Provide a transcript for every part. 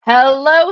Hello,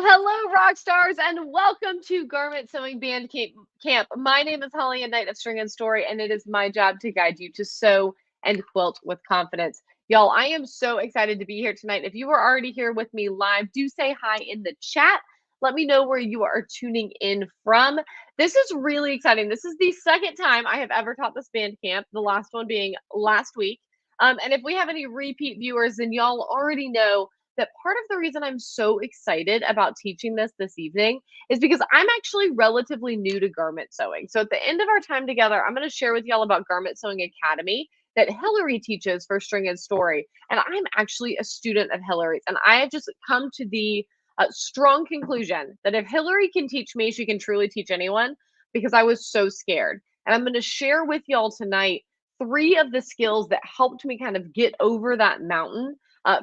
rock stars, and welcome to Garment Sewing Bandcamp. My name is Holly, a Knight of String and Story, and it is my job to guide you to sew and quilt with confidence. Y'all, I am so excited to be here tonight. If you are already here with me live, do say hi in the chat. Let me know where you are tuning in from. This is really exciting. This is the second time I have ever taught this band camp, the last one being last week. And if we have any repeat viewers, then y'all already know that part of the reason I'm so excited about teaching this evening is because I'm actually relatively new to garment sewing. So at the end of our time together, I'm going to share with y'all about Garment Sewing Academy that Hillary teaches for String and Story. And I'm actually a student of Hillary's. And I have just come to the strong conclusion that if Hillary can teach me, she can truly teach anyone because I was so scared. And I'm going to share with y'all tonight three of the skills that helped me kind of get over that mountain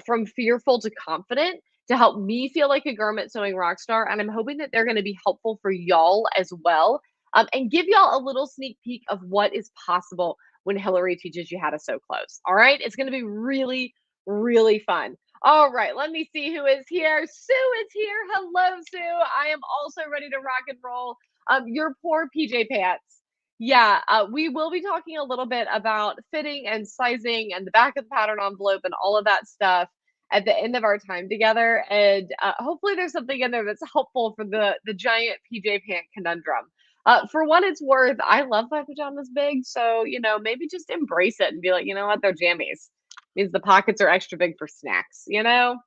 from fearful to confident to help me feel like a garment sewing rock star. And I'm hoping that they're going to be helpful for y'all as well, and give y'all a little sneak peek of what is possible when Hillary teaches you how to sew clothes. All right. It's going to be really, really fun. All right. Let me see who is here. Sue is here. Hello, Sue. I am also ready to rock and roll. Your poor PJ pants. Yeah, we will be talking a little bit about fitting and sizing and the back of the pattern envelope and all of that stuff at the end of our time together. And hopefully there's something in there that's helpful for the giant PJ pant conundrum. For what it's worth, I love my pajamas big. So, maybe just embrace it and be like, you know what, they're jammies. Means the pockets are extra big for snacks. Karen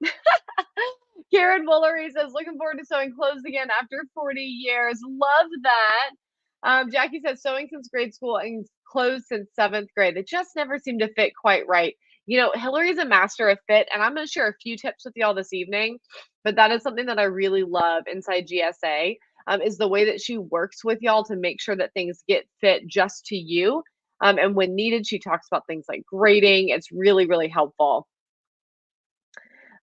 Woolery says, looking forward to sewing clothes again after 40 years. Love that. Jackie says, sewing since grade school and clothes since seventh grade. They just never seem to fit quite right. Hillary's a master of fit, and I'm going to share a few tips with y'all this evening. But that is something that I really love inside GSA, is the way that she works with y'all to make sure that things get fit just to you. And when needed, she talks about things like grading. It's really, really helpful.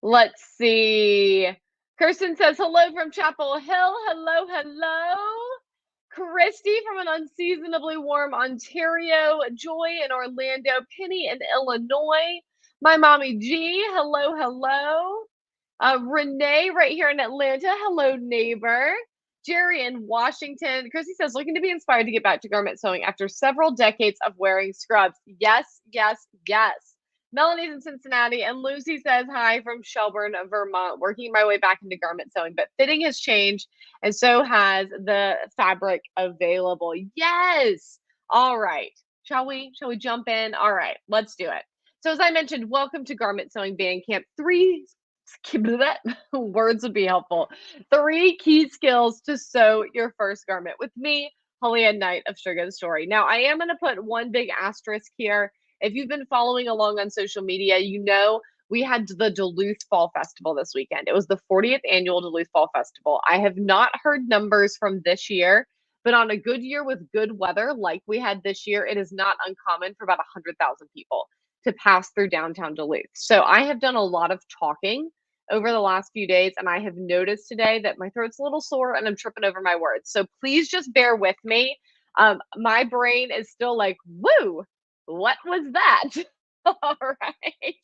Let's see. Kirsten says, hello from Chapel Hill. Hello. Christy from an unseasonably warm Ontario. Joy in Orlando. Penny in Illinois. My mommy G. Hello. Renee right here in Atlanta. Hello, neighbor. Jerry in Washington. Christy says, looking to be inspired to get back to garment sewing after several decades of wearing scrubs. Yes. Melanie's in Cincinnati, and Lucy says hi from Shelburne, Vermont, working my way back into garment sewing. But fitting has changed, and so has the fabric available. Yes. All right. Shall we jump in? All right, let's do it. So as I mentioned, welcome to Garment Sewing Bandcamp. Words would be helpful. 3 key skills to sew your first garment with me, Holly Knight of String and Story. Now, I am going to put one big asterisk here. If you've been following along on social media, you know we had the Duluth Fall Festival this weekend. It was the 40th annual Duluth Fall Festival. I have not heard numbers from this year, but on a good year with good weather like we had this year, it is not uncommon for about 100,000 people to pass through downtown Duluth. So I have done a lot of talking over the last few days, and I have noticed today that my throat's a little sore and I'm tripping over my words. So please just bear with me. My brain is still like, woo, what was that? All right.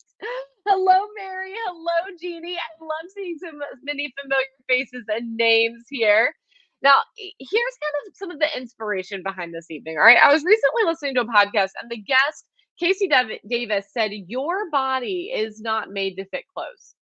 Hello, Mary. Hello, Jeannie. I love seeing so many familiar faces and names here. Now, here's kind of some of the inspiration behind this evening. All right. I was recently listening to a podcast, and the guest, Casey Davis, said, your body is not made to fit clothes.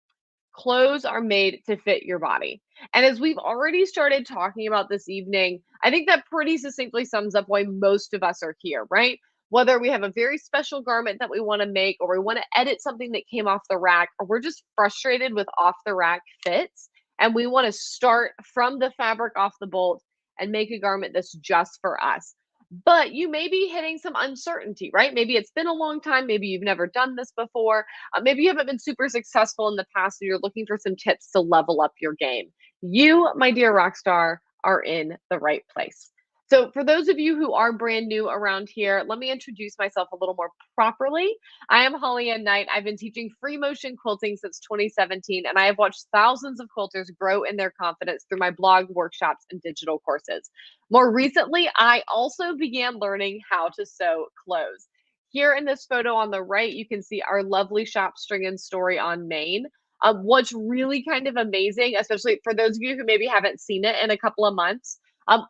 Clothes are made to fit your body. And as we've already started talking about this evening, I think that pretty succinctly sums up why most of us are here, right? Whether we have a very special garment that we want to make, or we want to edit something that came off the rack, or we're just frustrated with off the rack fits, and we want to start from the fabric off the bolt and make a garment that's just for us. But you may be hitting some uncertainty, right? Maybe it's been a long time. Maybe you've never done this before. Maybe you haven't been super successful in the past, and you're looking for some tips to level up your game. You, my dear rock star, are in the right place. So for those of you who are brand new around here, let me introduce myself a little more properly. I am Holly Knight. I've been teaching free motion quilting since 2017, and I have watched thousands of quilters grow in their confidence through my blog, workshops, and digital courses. More recently, I also began learning how to sew clothes. Here in this photo on the right, you can see our lovely shop, String and Story on Main. What's really kind of amazing, especially for those of you who maybe haven't seen it in a couple of months,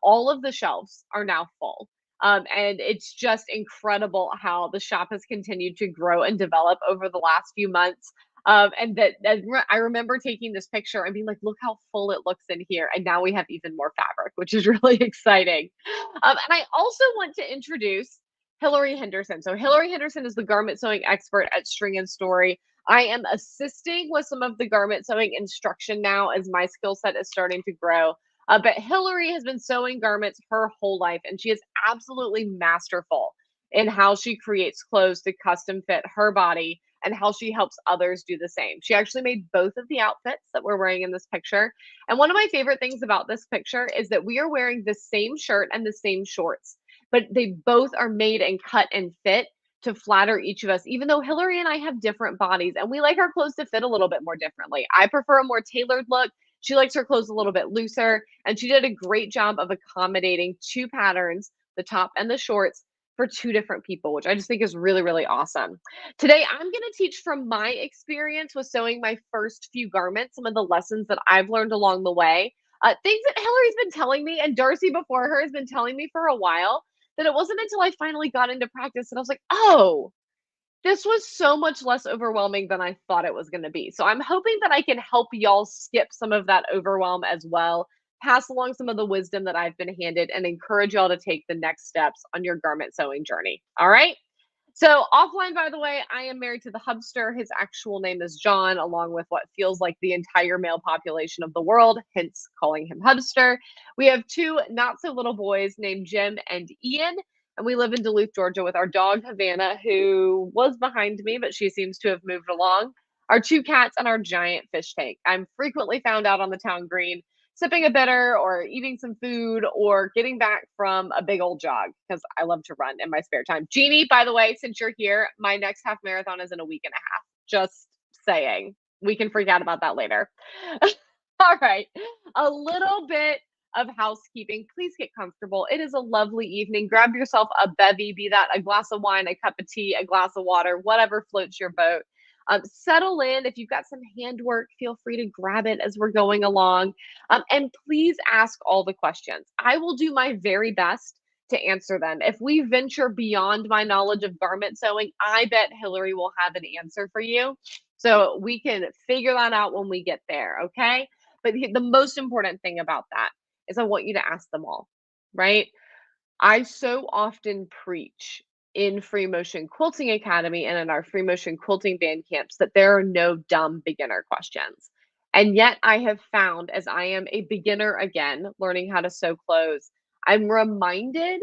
all of the shelves are now full. And it's just incredible how the shop has continued to grow and develop over the last few months. And I remember taking this picture and being like, look how full it looks in here. And now we have even more fabric, which is really exciting. And I also want to introduce Hillary Henderson. So Hillary Henderson is the garment sewing expert at String and Story. I am assisting with some of the garment sewing instruction now as my skill set is starting to grow. But Hillary has been sewing garments her whole life, and she is absolutely masterful in how she creates clothes to custom fit her body and how she helps others do the same. She actually made both of the outfits that we're wearing in this picture. And one of my favorite things about this picture is that we are wearing the same shirt and the same shorts, but they both are made and cut and fit to flatter each of us, even though Hillary and I have different bodies and we like our clothes to fit a little bit more differently. I prefer a more tailored look. She likes her clothes a little bit looser, and she did a great job of accommodating two patterns, the top and the shorts, for two different people, which I just think is really, really awesome. Today, I'm going to teach from my experience with sewing my first few garments, some of the lessons that I've learned along the way, things that Hillary's been telling me, and Darcy before her has been telling me for a while, that it wasn't until I finally got into practice that I was like, oh, this was so much less overwhelming than I thought it was going to be. So I'm hoping that I can help y'all skip some of that overwhelm as well, pass along some of the wisdom that I've been handed, and encourage y'all to take the next steps on your garment sewing journey. All right. So, offline, by the way, I am married to the hubster. His actual name is John, along with what feels like the entire male population of the world, hence calling him hubster. We have two not so little boys named Jim and Ian, and we live in Duluth, Georgia, with our dog Havana, who was behind me, but she seems to have moved along, our two cats, and our giant fish tank. I'm frequently found out on the town green sipping a bitter or eating some food or getting back from a big old jog because I love to run in my spare time. Jeannie, by the way, since you're here, my next half marathon is in a week and a half. Just saying. We can freak out about that later. All right. A little bit of housekeeping. Please get comfortable. It is a lovely evening. Grab yourself a bevy, be that a glass of wine, a cup of tea, a glass of water, whatever floats your boat. Settle in. If you've got some handwork, feel free to grab it as we're going along. And please ask all the questions. I will do my very best to answer them. If we venture beyond my knowledge of garment sewing, I bet Hillary will have an answer for you. So we can figure that out when we get there, okay? But the most important thing about that is I want you to ask them all, right? I so often preach in Free Motion Quilting Academy and in our Free Motion Quilting band camps that there are no dumb beginner questions. And yet I have found as I am a beginner again, learning how to sew clothes, I'm reminded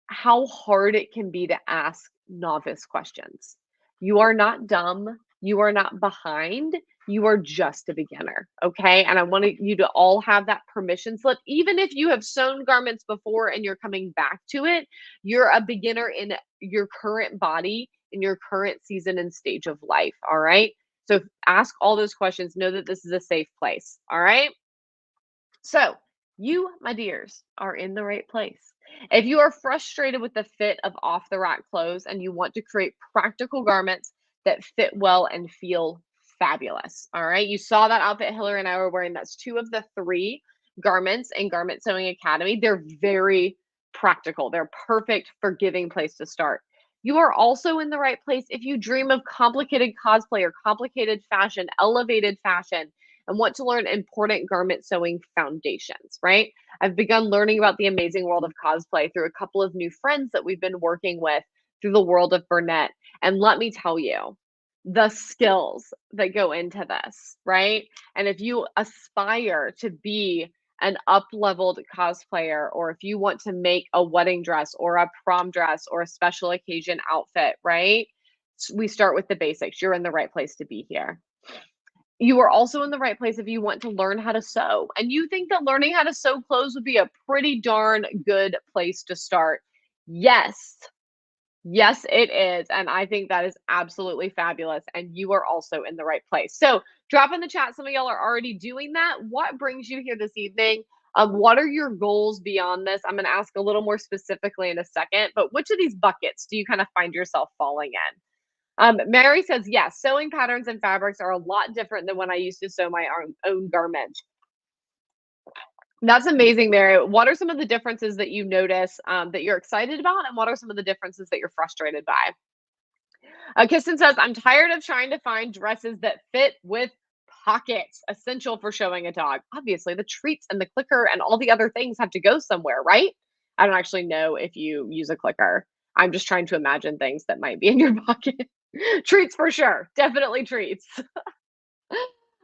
how hard it can be to ask novice questions. You are not dumb. You are not behind. You are just a beginner. Okay. And I want you to all have that permission slip. Even if you have sewn garments before and you're coming back to it, you're a beginner in your current body, in your current season and stage of life. All right. So ask all those questions. Know that this is a safe place. All right. So, you, my dears, are in the right place. If you are frustrated with the fit of off the rack clothes and you want to create practical garments that fit well and feel fabulous, all right, you saw that outfit Hillary and I were wearing. That's two of the three garments in Garment Sewing Academy. They're very practical, they're perfect for giving place to start. You are also in the right place if you dream of complicated cosplay or complicated fashion, elevated fashion, and want to learn important garment sewing foundations, right? I've begun learning about the amazing world of cosplay through a couple of new friends that we've been working with through the world of Burnett. And let me tell you, the skills that go into this, right? And if you aspire to be an up-leveled cosplayer, or if you want to make a wedding dress or a prom dress or a special occasion outfit, right? We start with the basics. You're in the right place to be here. You are also in the right place if you want to learn how to sew and you think that learning how to sew clothes would be a pretty darn good place to start. Yes. Yes, it is. And I think that is absolutely fabulous. And you are also in the right place. So drop in the chat. Some of y'all are already doing that. What brings you here this evening? What are your goals beyond this? I'm going to ask a little more specifically in a second, but which of these buckets do you kind of find yourself falling in? Mary says, yes, sewing patterns and fabrics are a lot different than when I used to sew my own garment. That's amazing, Mary. What are some of the differences that you notice that you're excited about, and what are some of the differences that you're frustrated by? Kristen says, I'm tired of trying to find dresses that fit with pockets, essential for showing a dog. Obviously, the treats and the clicker and all the other things have to go somewhere, right? I don't actually know if you use a clicker. I'm just trying to imagine things that might be in your pocket. Treats for sure. Definitely treats.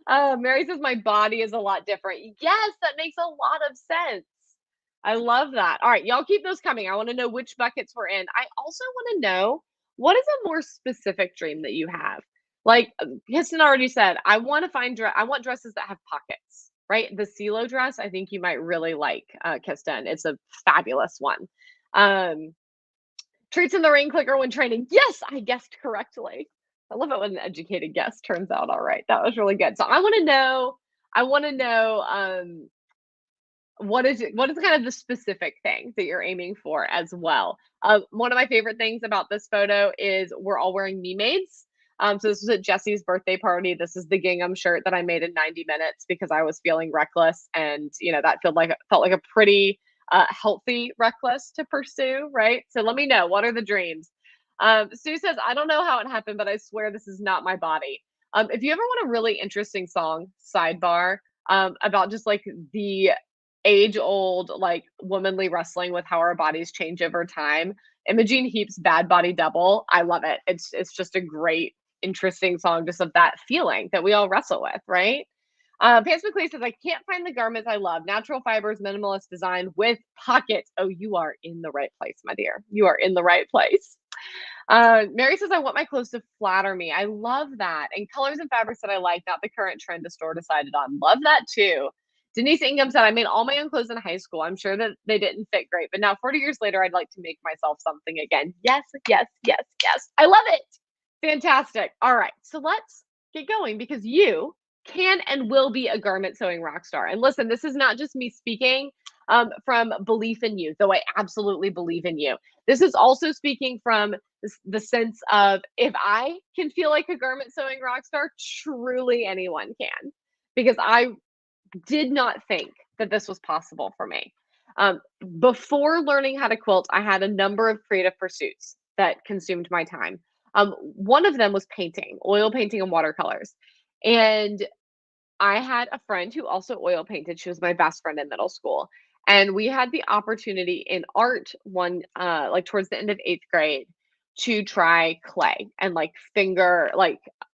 Mary says, my body is a lot different. Yes, that makes a lot of sense. I love that. All right, y'all keep those coming. I want to know which buckets we're in. I also want to know what is a more specific dream that you have. Like Kristen already said, I want to I want dresses that have pockets, right? The CeeLo dress, I think you might really like, Kristen. It's a fabulous one. Um, Treats in the ring clicker when training. Yes, I guessed correctly. I love it when an educated guess turns out all right. That was really good. So I want to know what is kind of the specific thing that you're aiming for as well? One of my favorite things about this photo is we're all wearing me maids. So this was at Jesse's birthday party. This is the gingham shirt that I made in 90 minutes because I was feeling reckless, and that felt like a pretty healthy reckless to pursue, right? So let me know, what are the dreams? Sue says, I don't know how it happened, but I swear this is not my body. If you ever want a really interesting song, sidebar, about just like the age old, like womanly wrestling with how our bodies change over time. Imogene Heap's Bad Body Double. I love it. It's just a great, interesting song just of that feeling that we all wrestle with, right? Pants McClee says, I can't find the garments I love. Natural fibers, minimalist design with pockets. Oh, you are in the right place, my dear. You are in the right place. Mary says, I want my clothes to flatter me. I love that. And colors and fabrics that I like, not the current trend the store decided on. Love that too. Denise Ingham said, I made all my own clothes in high school. I'm sure that they didn't fit great, but now 40 years later, I'd like to make myself something again. Yes, yes, yes, yes. I love it. Fantastic. All right. So let's get going because you can and will be a garment sewing rock star. And listen, this is not just me speaking from belief in you, though I absolutely believe in you. This is also speaking from the sense of if I can feel like a garment sewing rock star, truly anyone can. Because I did not think that this was possible for me. Before learning how to quilt, I had a number of creative pursuits that consumed my time. One of them was painting, oil painting and watercolors. And I had a friend who also oil painted. She was my best friend in middle school. And we had the opportunity in art like towards the end of 8th grade to try clay and like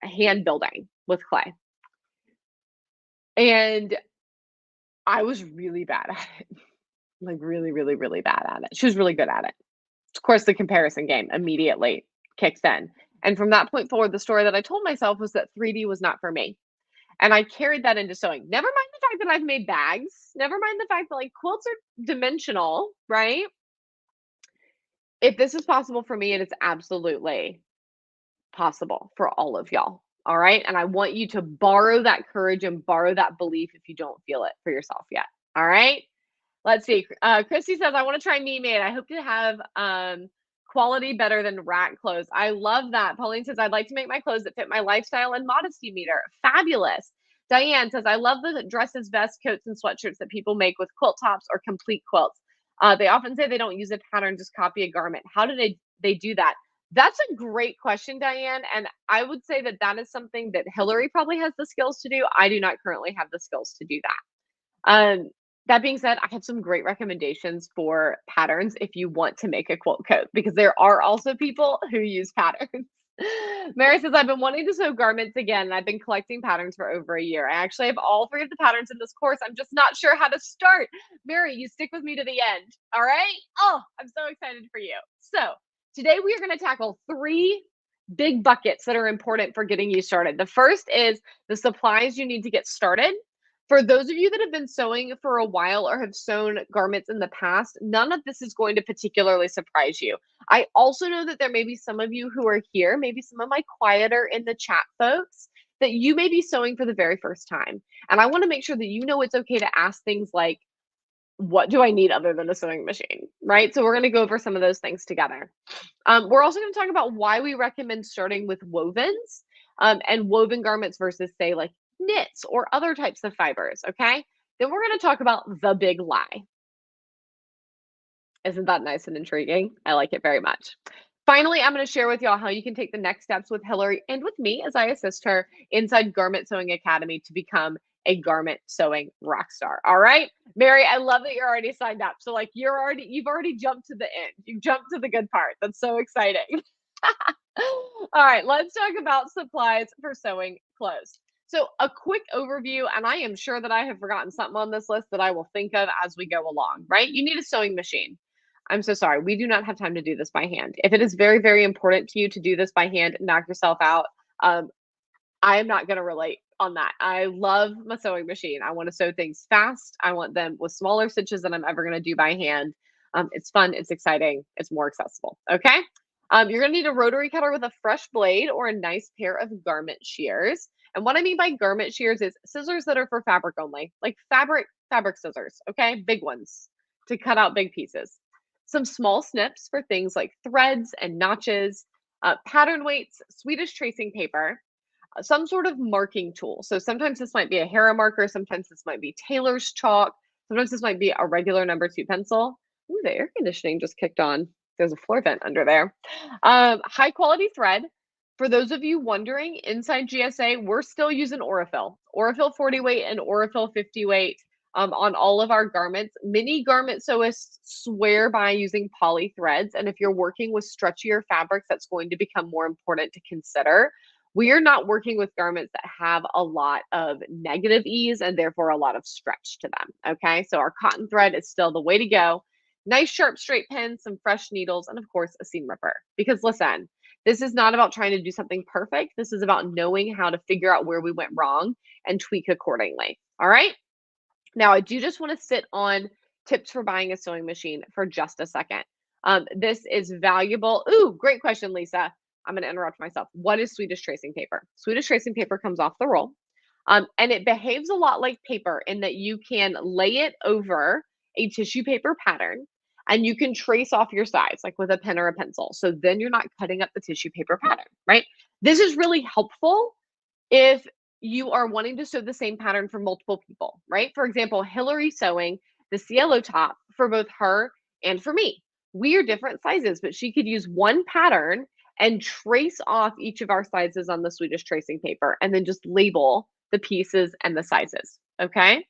hand building with clay. And I was really bad at it, like really, really, really bad at it. She was really good at it. Of course, the comparison game immediately kicks in. And from that point forward, the story that I told myself was that 3D was not for me. And I carried that into sewing. Never mind the fact that I've made bags. Never mind the fact that like quilts are dimensional, right? If this is possible for me, it is absolutely possible for all of y'all. All right. And I want you to borrow that courage and borrow that belief if you don't feel it for yourself yet. All right. Let's see. Christy says, I want to try Me Made. I hope to have quality better than rack clothes. I love that. Pauline says, I'd like to make my clothes that fit my lifestyle and modesty meter. Fabulous. Diane says, I love the dresses, vests, coats, and sweatshirts that people make with quilt tops or complete quilts. They often say they don't use a pattern, just copy a garment. How do they do that? That's a great question, Diane. And I would say that that is something that Hillary probably has the skills to do. I do not currently have the skills to do that. That being said, I have some great recommendations for patterns if you want to make a quilt coat, because there are also people who use patterns. Mary says, I've been wanting to sew garments again, and I've been collecting patterns for over a year. I actually have all 3 of the patterns in this course. I'm just not sure how to start. Mary, you stick with me to the end. All right. Oh, I'm so excited for you. So today we are going to tackle 3 big buckets that are important for getting you started. The first is the supplies you need to get started. For those of you that have been sewing for a while or have sewn garments in the past, none of this is going to particularly surprise you. I also know that there may be some of you who are here, maybe some of my quieter in the chat folks, that you may be sewing for the very first time. And I want to make sure that you know it's okay to ask things like, what do I need other than a sewing machine, right? So we're going to go over some of those things together. We're also going to talk about why we recommend starting with wovens and woven garments versus, say, like knits or other types of fibers. Okay. Then we're going to talk about the big lie. Isn't that nice and intriguing? I like it very much. Finally, I'm going to share with y'all how you can take the next steps with Hillary and with me as I assist her inside Garment Sewing Academy to become a garment sewing rock star. All right, Mary, I love that you're already signed up. So like you've already jumped to the end. You've jumped to the good part. That's so exciting. All right, let's talk about supplies for sewing clothes. So a quick overview, and I am sure that I have forgotten something on this list that I will think of as we go along, right? You need a sewing machine. I'm so sorry. We do not have time to do this by hand. If it is very, very important to you to do this by hand, knock yourself out. I am not going to relate on that. I love my sewing machine. I want to sew things fast. I want them with smaller stitches than I'm ever going to do by hand. It's fun. It's exciting. It's more accessible. Okay. You're going to need a rotary cutter with a fresh blade or a nice pair of garment shears. And what I mean by garment shears is scissors that are for fabric only, like fabric scissors. Okay. Big ones to cut out big pieces. Some small snips for things like threads and notches, pattern weights, Swedish tracing paper, some sort of marking tool. So sometimes this might be a Hera marker, sometimes this might be tailor's chalk, sometimes this might be a regular #2 pencil. Ooh, the air conditioning just kicked on. There's a floor vent under there. High quality thread. For those of you wondering, inside GSA, we're still using Aurifil 40 weight and Aurifil 50 weight on all of our garments. Many garment sewists swear by using poly threads. And if you're working with stretchier fabrics, that's going to become more important to consider. We are not working with garments that have a lot of negative ease and therefore a lot of stretch to them. Okay, so our cotton thread is still the way to go. Nice sharp straight pins, some fresh needles, and of course a seam ripper. Because listen, this is not about trying to do something perfect. This is about knowing how to figure out where we went wrong and tweak accordingly. All right. Now, I do just want to sit on tips for buying a sewing machine for just a second. This is valuable. Ooh, great question, Lisa. I'm going to interrupt myself. What is Swedish tracing paper? Swedish tracing paper comes off the roll, and it behaves a lot like paper in that you can lay it over a tissue paper pattern and you can trace off your sides like with a pen or a pencil. So then you're not cutting up the tissue paper pattern, right? This is really helpful if you are wanting to sew the same pattern for multiple people, right? For example, Hillary sewing the cielo top for both her and for me. We are different sizes, but she could use one pattern and trace off each of our sizes on the Swedish tracing paper and then just label the pieces and the sizes, okay?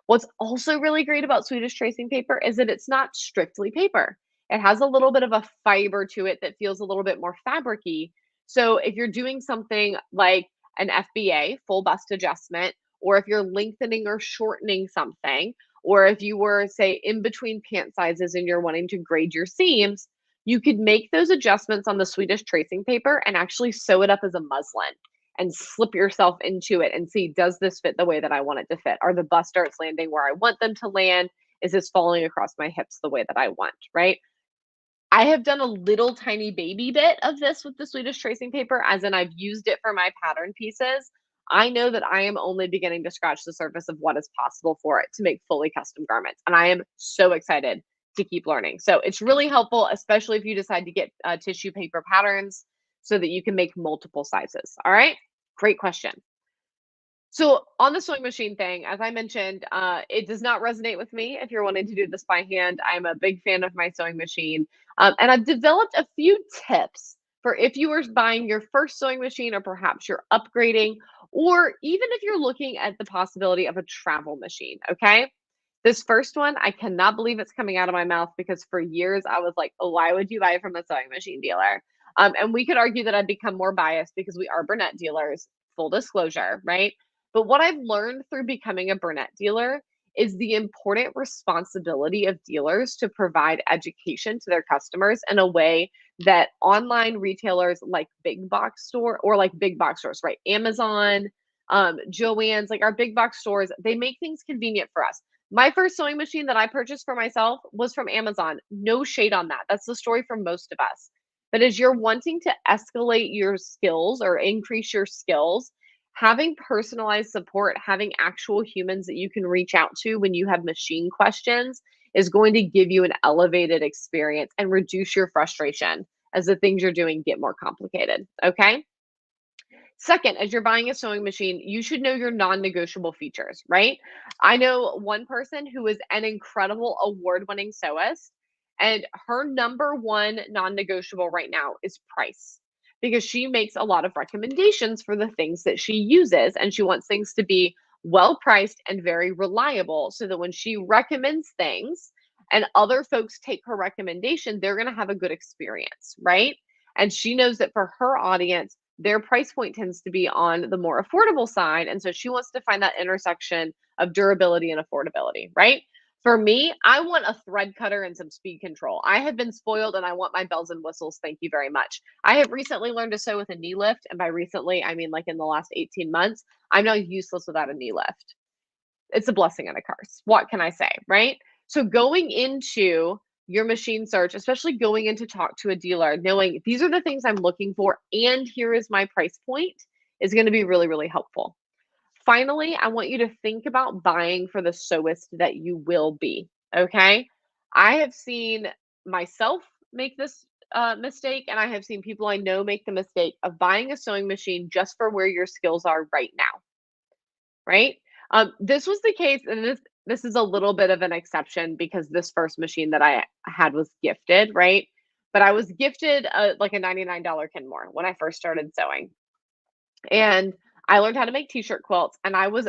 What's also really great about Swedish tracing paper is that it's not strictly paper. It has a little bit of a fiber to it that feels a little bit more fabricy. So if you're doing something like an FBA, full bust adjustment, or if you're lengthening or shortening something, or if you were, say, in between pant sizes and you're wanting to grade your seams, you could make those adjustments on the Swedish tracing paper and actually sew it up as a muslin and slip yourself into it and see, does this fit the way that I want it to fit? Are the bust darts landing where I want them to land? Is this falling across my hips the way that I want, right? I have done a little tiny baby bit of this with the Swedish tracing paper, as in I've used it for my pattern pieces. I know that I am only beginning to scratch the surface of what is possible for it to make fully custom garments. And I am so excited to keep learning. So it's really helpful, especially if you decide to get tissue paper patterns so that you can make multiple sizes. All right, great question. So on the sewing machine thing, as I mentioned, it does not resonate with me if you're wanting to do this by hand. I'm a big fan of my sewing machine. And I've developed a few tips for if you are buying your first sewing machine, or perhaps you're upgrading, or even if you're looking at the possibility of a travel machine, okay? This first one, I cannot believe it's coming out of my mouth because for years I was like, oh, why would you buy from a sewing machine dealer? And we could argue that I've become more biased because we are Burnett dealers, full disclosure, right? But what I've learned through becoming a Burnett dealer is the important responsibility of dealers to provide education to their customers in a way that online retailers like big box store or like big box stores, right? Amazon, Joann's, like our big box stores, they make things convenient for us. My first sewing machine that I purchased for myself was from Amazon. No shade on that. That's the story for most of us. But as you're wanting to escalate your skills or increase your skills, Having personalized support, having actual humans that you can reach out to when you have machine questions is going to give you an elevated experience and reduce your frustration as the things you're doing get more complicated. Okay. Second, as you're buying a sewing machine, you should know your non negotiable features, right? I know one person who is an incredible award winning sewist, and her number one non negotiable right now is price because she makes a lot of recommendations for the things that she uses, and she wants things to be well priced and very reliable so that when she recommends things and other folks take her recommendation, they're going to have a good experience, right? And she knows that for her audience, their price point tends to be on the more affordable side. And so she wants to find that intersection of durability and affordability, right? For me, I want a thread cutter and some speed control. I have been spoiled and I want my bells and whistles. Thank you very much. I have recently learned to sew with a knee lift. And by recently, I mean like in the last 18 months, I'm now useless without a knee lift. It's a blessing and a curse. What can I say, right? So going into your machine search, especially going in to talk to a dealer, knowing these are the things I'm looking for and here is my price point is going to be really, really helpful. Finally, I want you to think about buying for the sewist that you will be. Okay. I have seen myself make this mistake, and I have seen people I know make the mistake of buying a sewing machine just for where your skills are right now, right? This was the case, and this is a little bit of an exception because this first machine that I had was gifted, right? But I was gifted like a $99 Kenmore when I first started sewing, and I learned how to make t-shirt quilts, and I was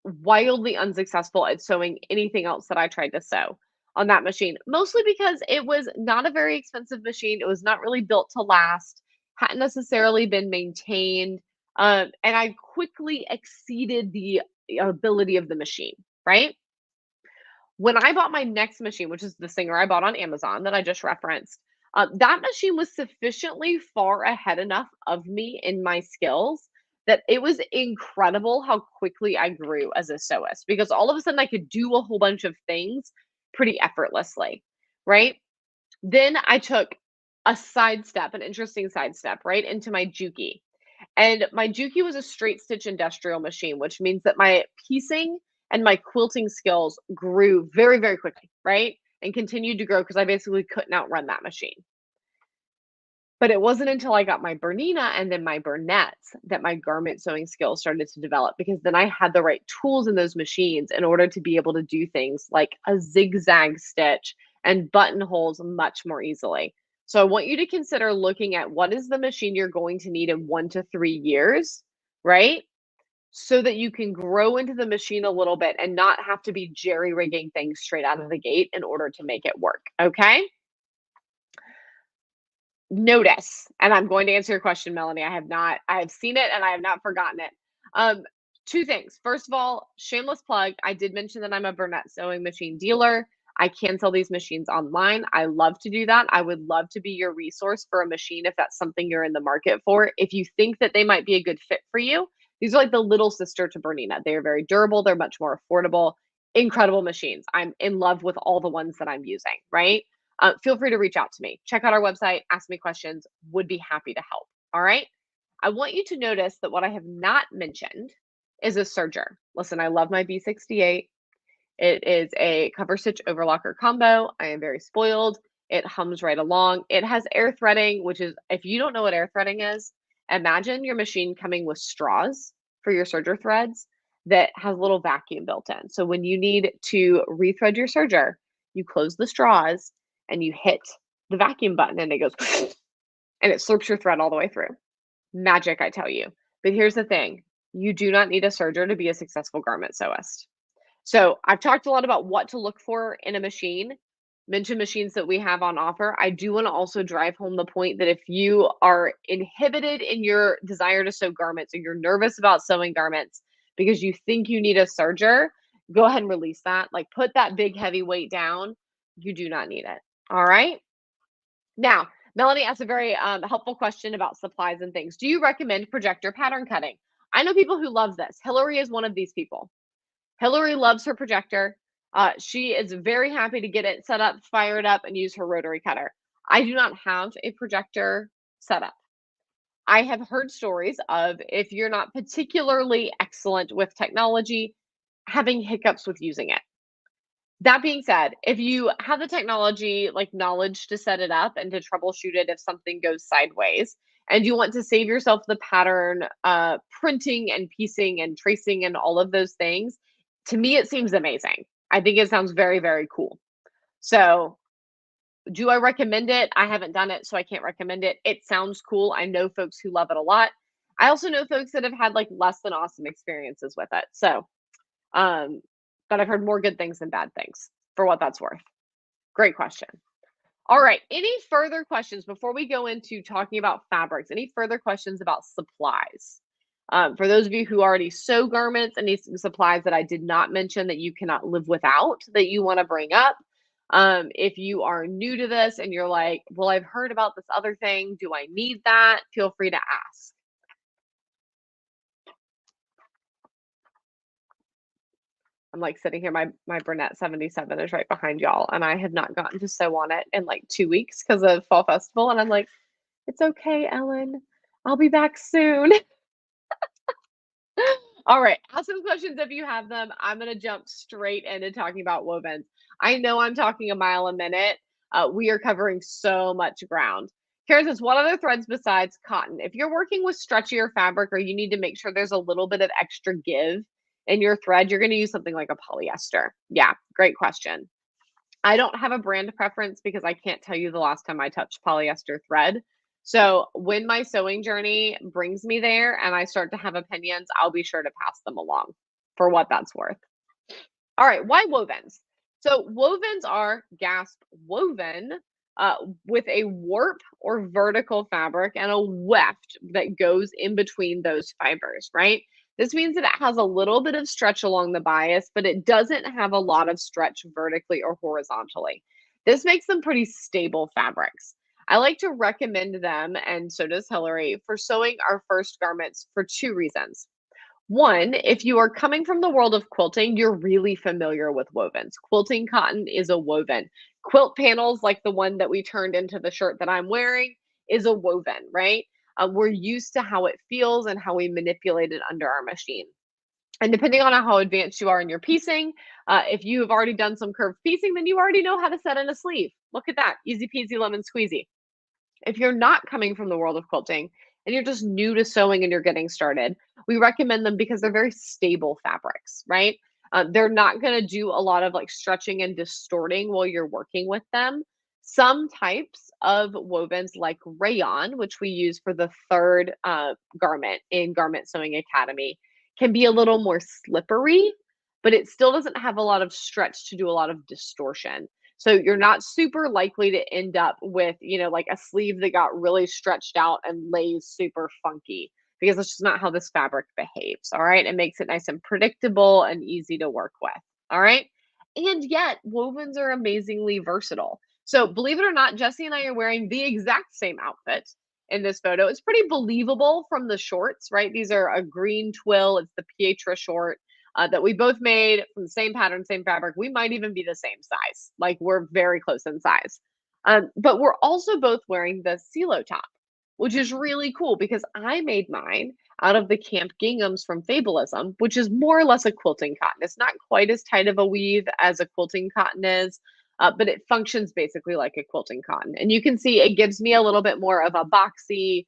wildly unsuccessful at sewing anything else that I tried to sew on that machine, mostly because it was not a very expensive machine. It was not really built to last, hadn't necessarily been maintained, and I quickly exceeded the ability of the machine, right? When I bought my next machine, which is the Singer I bought on Amazon that I just referenced, that machine was sufficiently far ahead enough of me in my skills that it was incredible how quickly I grew as a sewist because all of a sudden I could do a whole bunch of things pretty effortlessly, right? Then I took a sidestep, an interesting sidestep, right, into my Juki. And my Juki was a straight stitch industrial machine, which means that my piecing and my quilting skills grew very, very quickly, right? And continued to grow because I basically couldn't outrun that machine. But it wasn't until I got my Bernina and then my Burnett's that my garment sewing skills started to develop because then I had the right tools in those machines in order to be able to do things like a zigzag stitch and buttonholes much more easily. So I want you to consider looking at what is the machine you're going to need in 1 to 3 years, right? So that you can grow into the machine a little bit and not have to be jerry rigging things straight out of the gate in order to make it work. Okay. Notice, and I'm going to answer your question, Melanie. I have seen it and I have not forgotten it. Um, Two things. First of all, shameless plug. I did mention that I'm a Burnett sewing machine dealer. I can sell these machines online. I love to do that. I would love to be your resource for a machine if that's something you're in the market for. If you think that they might be a good fit for you, these are like the little sister to Bernina. They are very durable. They're much more affordable. Incredible machines. I'm in love with all the ones that I'm using, right? Feel free to reach out to me. Check out our website, ask me questions, would be happy to help. All right. I want you to notice that what I have not mentioned is a serger. Listen, I love my B68. It is a cover stitch overlocker combo. I am very spoiled. It hums right along. It has air threading, which is, if you don't know what air threading is, imagine your machine coming with straws for your serger threads that has a little vacuum built in. So when you need to rethread your serger, you close the straws and you hit the vacuum button and it goes and it slurps your thread all the way through. Magic, I tell you. But here's the thing, you do not need a serger to be a successful garment sewist. So I've talked a lot about what to look for in a machine, mention machines that we have on offer. I do want to also drive home the point that if you are inhibited in your desire to sew garments or you're nervous about sewing garments because you think you need a serger, go ahead and release that. Like put that big heavy weight down. You do not need it. All right. Now, Melanie asked a very helpful question about supplies and things. Do you recommend projector pattern cutting? I know people who love this. Hillary is one of these people. Hillary loves her projector. She is very happy to get it set up, fire it up, and use her rotary cutter. I do not have a projector setup. I have heard stories of if you're not particularly excellent with technology, having hiccups with using it. That being said, if you have the technology, like knowledge to set it up and to troubleshoot it if something goes sideways, and you want to save yourself the pattern, printing and piecing and tracing and all of those things, to me, it seems amazing. I think it sounds very, very cool. So, do I recommend it? I haven't done it, so I can't recommend it. It sounds cool. I know folks who love it a lot. I also know folks that have had like less than awesome experiences with it. So, um, but I've heard more good things than bad things for what that's worth. Great question. All right. Any further questions before we go into talking about fabrics? Any further questions about supplies? For those of you who already sew garments, any supplies that I did not mention that you cannot live without that you want to bring up? If you are new to this and you're like, well, I've heard about this other thing. Do I need that? Feel free to ask. I'm like sitting here, my brunette 77 is right behind y'all, and I have not gotten to sew on it in like 2 weeks because of fall festival. And I'm like, it's okay, Ellen. I'll be back soon. All right. Ask some questions if you have them. I'm going to jump straight into talking about wovens. I know I'm talking a mile a minute. We are covering so much ground. Karen says, what other threads besides cotton? If you're working with stretchier fabric or you need to make sure there's a little bit of extra give in your thread, you're going to use something like a polyester. Yeah, great question. I don't have a brand preference because I can't tell you the last time I touched polyester thread. So when my sewing journey brings me there and I start to have opinions, I'll be sure to pass them along for what that's worth. All right, why wovens? So wovens are gasp woven with a warp or vertical fabric and a weft that goes in between those fibers, right? This means that it has a little bit of stretch along the bias, but it doesn't have a lot of stretch vertically or horizontally. This makes them pretty stable fabrics. I like to recommend them, and so does Hillary, for sewing our first garments for two reasons. One, if you are coming from the world of quilting, you're really familiar with wovens. Quilting cotton is a woven. Quilt panels, like the one that we turned into the shirt that I'm wearing, is a woven, right? We're used to how it feels and how we manipulate it under our machine. And depending on how advanced you are in your piecing, if you have already done some curved piecing, then you already know how to set in a sleeve. Look at that, easy peasy lemon squeezy. If you're not coming from the world of quilting and you're just new to sewing and you're getting started, we recommend them because they're very stable fabrics, right? They're not going to do a lot of like stretching and distorting while you're working with them. Some types of wovens, like rayon, which we use for the third garment in Garment Sewing Academy, can be a little more slippery, but it still doesn't have a lot of stretch to do a lot of distortion. So you're not super likely to end up with, like a sleeve that got really stretched out and lays super funky because that's just not how this fabric behaves. All right. It makes it nice and predictable and easy to work with. All right. And yet, wovens are amazingly versatile. So believe it or not, Jesse and I are wearing the exact same outfit in this photo. It's pretty believable from the shorts, right? These are a green twill. It's the Pietra short that we both made from the same pattern, same fabric. We might even be the same size. Like we're very close in size. But we're also both wearing the silo top, which is really cool because I made mine out of the Camp Ginghams from Fabulism, which is more or less a quilting cotton. It's not quite as tight of a weave as a quilting cotton is, but it functions basically like a quilting cotton. And you can see it gives me a little bit more of a boxy,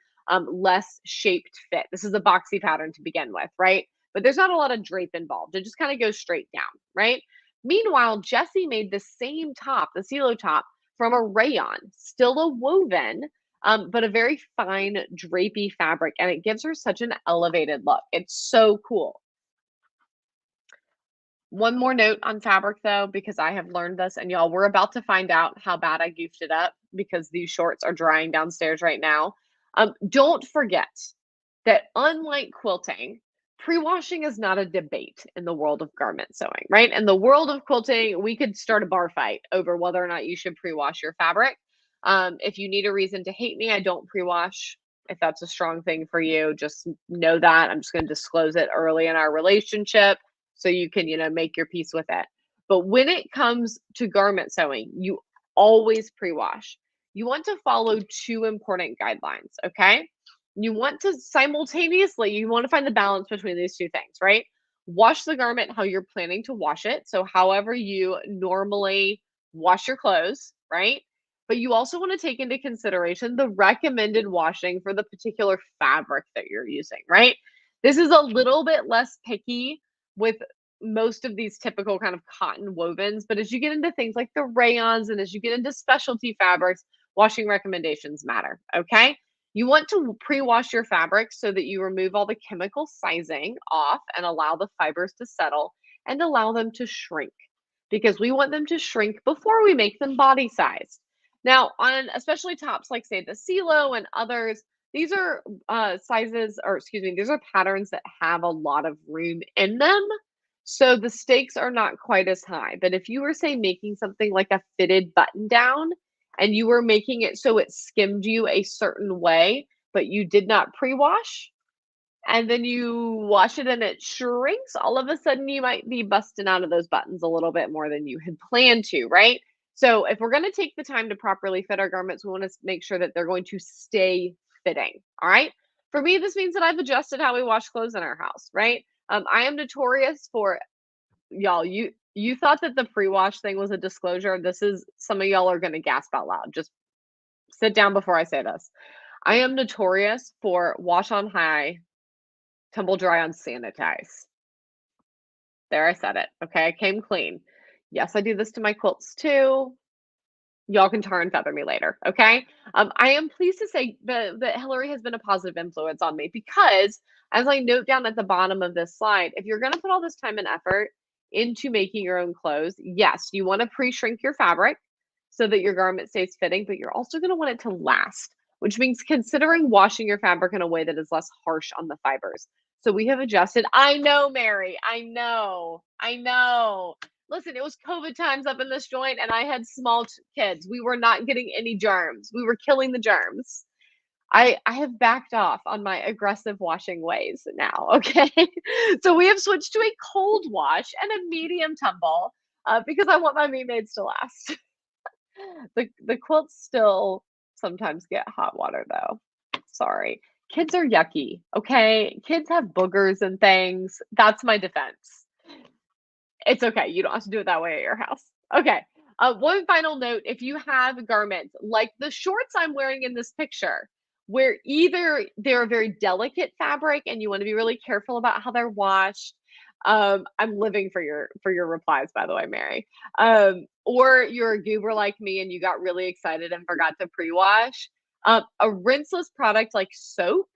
less shaped fit. This is a boxy pattern to begin with, right? But there's not a lot of drape involved. It just kind of goes straight down, right? Meanwhile, Jessie made the same top, the silo top, from a rayon, still a woven, but a very fine drapey fabric, and it gives her such an elevated look. It's so cool. One more note on fabric though, because I have learned this, and y'all, we're about to find out how bad I goofed it up because these shorts are drying downstairs right now. Don't forget that unlike quilting, pre-washing is not a debate in the world of garment sewing, right? In the world of quilting, we could start a bar fight over whether or not you should pre-wash your fabric. If you need a reason to hate me, I don't pre-wash. If that's a strong thing for you, just know that. I'm just going to disclose it early in our relationship so you can, make your peace with it. But when it comes to garment sewing, you always pre-wash. You want to follow two important guidelines, okay? you want to simultaneously, you want to find the balance between these two things, right? Wash the garment how you're planning to wash it. So, however you normally wash your clothes, right? But you also want to take into consideration the recommended washing for the particular fabric that you're using, right? This is a little bit less picky with most of these typical kind of cotton wovens, but as you get into things like the rayons and as you get into specialty fabrics, washing recommendations matter, okay? You want to pre-wash your fabric so that you remove all the chemical sizing off and allow the fibers to settle and allow them to shrink because we want them to shrink before we make them body sized. Now, on especially tops like say the CeeLo and others, these are sizes, or excuse me, these are patterns that have a lot of room in them. So the stakes are not quite as high. But if you were, say, making something like a fitted button down and you were making it so it skimmed you a certain way, but you did not pre wash, and then you wash it and it shrinks, all of a sudden you might be busting out of those buttons a little bit more than you had planned to, right? So if we're going to take the time to properly fit our garments, we want to make sure that they're going to stay fitting. All right. For me, this means that I've adjusted how we wash clothes in our house, right? I am notorious for y'all. You thought that the pre-wash thing was a disclosure. This is some of y'all are going to gasp out loud. Just sit down before I say this. I am notorious for wash on high, tumble dry on sanitize. There, I said it. Okay, I came clean. Yes, I do this to my quilts too. Y'all can tar and feather me later. Okay. I am pleased to say that Hillary has been a positive influence on me because, as I note down at the bottom of this slide, if you're going to put all this time and effort into making your own clothes, yes, you want to pre shrink your fabric so that your garment stays fitting, but you're also going to want it to last, which means considering washing your fabric in a way that is less harsh on the fibers. So we have adjusted. I know, Mary. I know. I know. Listen, it was COVID times up in this joint, and I had small kids. We were not getting any germs. We were killing the germs. I have backed off on my aggressive washing ways now. Okay, so we have switched to a cold wash and a medium tumble because I want my meat maids to last. The quilts still sometimes get hot water though. Sorry. Kids are yucky, okay? Kids have boogers and things. That's my defense. It's okay. You don't have to do it that way at your house. Okay. One final note, if you have garments like the shorts I'm wearing in this picture, where either they're a very delicate fabric and you want to be really careful about how they're washed. I'm living for your replies, by the way, Mary. Or you're a goober like me and you got really excited and forgot to pre-wash. A rinseless product like soap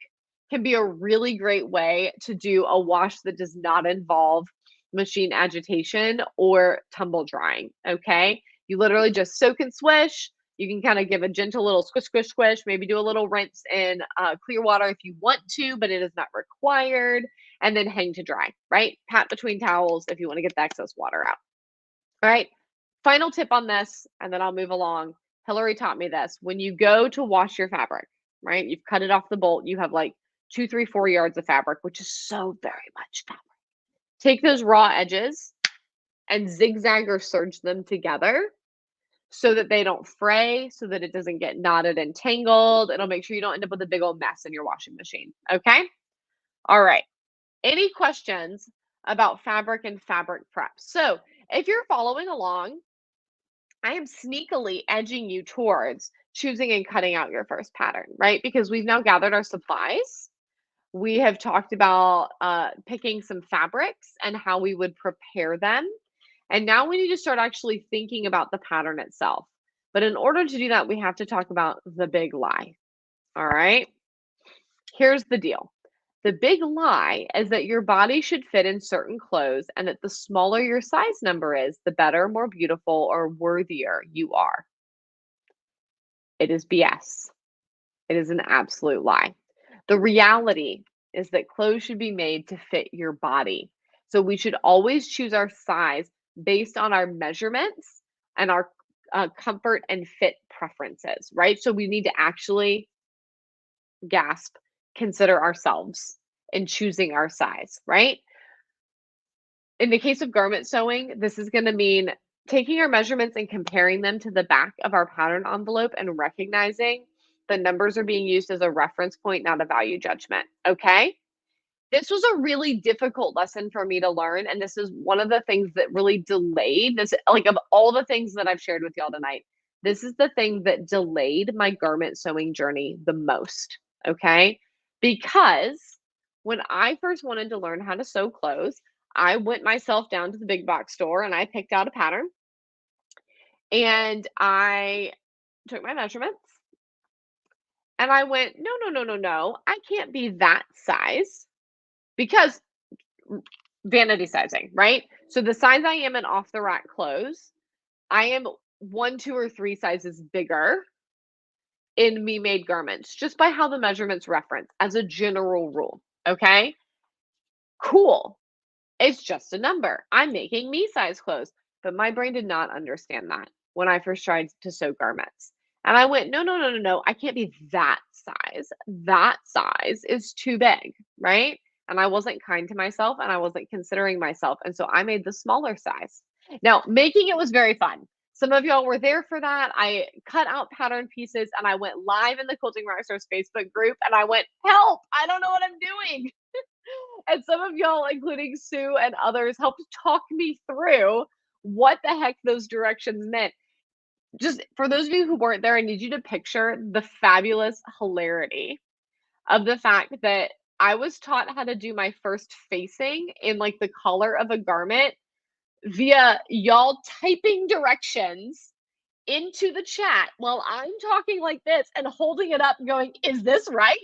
can be a really great way to do a wash that does not involve machine agitation or tumble drying. Okay. You literally just soak and swish. You can kind of give a gentle little squish, squish, squish, maybe do a little rinse in clear water if you want to, but it is not required. And then hang to dry, right? Pat between towels if you want to get the excess water out. All right. Final tip on this, and then I'll move along. Hillary taught me this. When you go to wash your fabric, right? You've cut it off the bolt. You have like 2, 3, 4 yards of fabric, which is so very much fabric. Take those raw edges and zigzag or serge them together so that they don't fray, so that it doesn't get knotted and tangled. It'll make sure you don't end up with a big old mess in your washing machine. Okay. All right. Any questions about fabric and fabric prep? So if you're following along, I am sneakily edging you towards choosing and cutting out your first pattern, right? Because we've now gathered our supplies. We have talked about picking some fabrics and how we would prepare them. And now we need to start actually thinking about the pattern itself. But in order to do that, we have to talk about the big lie. All right. Here's the deal. The big lie is that your body should fit in certain clothes and that the smaller your size number is, the better, more beautiful, or worthier you are. It is BS. It is an absolute lie. The reality is that clothes should be made to fit your body. So we should always choose our size based on our measurements and our comfort and fit preferences, right? So we need to actually gasp, consider ourselves in choosing our size, right? In the case of garment sewing, this is going to mean taking our measurements and comparing them to the back of our pattern envelope and recognizing The numbers are being used as a reference point, not a value judgment. Okay. This was a really difficult lesson for me to learn. And this is one of the things that really delayed this, like of all the things that I've shared with y'all tonight, this is the thing that delayed my garment sewing journey the most. Okay. Because when I first wanted to learn how to sew clothes, I went myself down to the big box store and I picked out a pattern and I took my measurements and I went, no, no, no, no, no, I can't be that size because vanity sizing, right? So the size I am in off the rack clothes, I am one, two, or three sizes bigger in me made garments just by how the measurements reference as a general rule. Okay, cool. It's just a number. I'm making me size clothes. But my brain did not understand that when I first tried to sew garments. And I went, no, no, no, no, no. I can't be that size. That size is too big, right? And I wasn't kind to myself and I wasn't considering myself. And so I made the smaller size. Now, making it was very fun. Some of y'all were there for that. I cut out pattern pieces and I went live in the Quilting Rockstars Facebook group and I went, help, I don't know what I'm doing. And some of y'all, including Sue and others, helped talk me through what the heck those directions meant. Just for those of you who weren't there, I need you to picture the fabulous hilarity of the fact that I was taught how to do my first facing in like the collar of a garment via y'all typing directions into the chat while I'm talking like this and holding it up and going, is this right?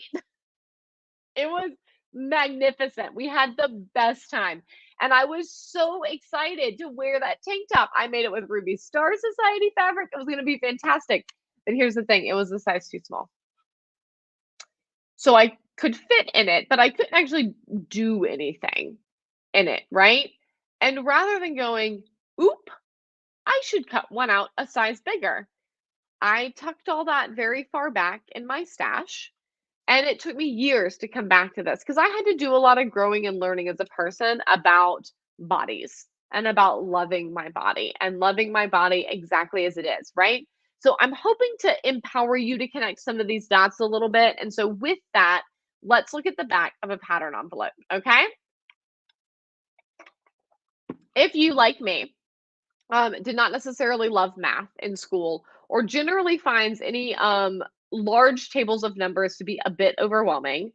It was magnificent. We had the best time. And I was so excited to wear that tank top. I made it with Ruby Star Society fabric. It was going to be fantastic. But here's the thing, it was a size too small. So I could fit in it, but I couldn't actually do anything in it, right? And rather than going, oop, I should cut one out a size bigger, I tucked all that very far back in my stash. And it took me years to come back to this because I had to do a lot of growing and learning as a person about bodies and about loving my body exactly as it is, right? So I'm hoping to empower you to connect some of these dots a little bit. And so with that, let's look at the back of a pattern envelope, okay? If you, like me, did not necessarily love math in school or generally finds any large tables of numbers to be a bit overwhelming,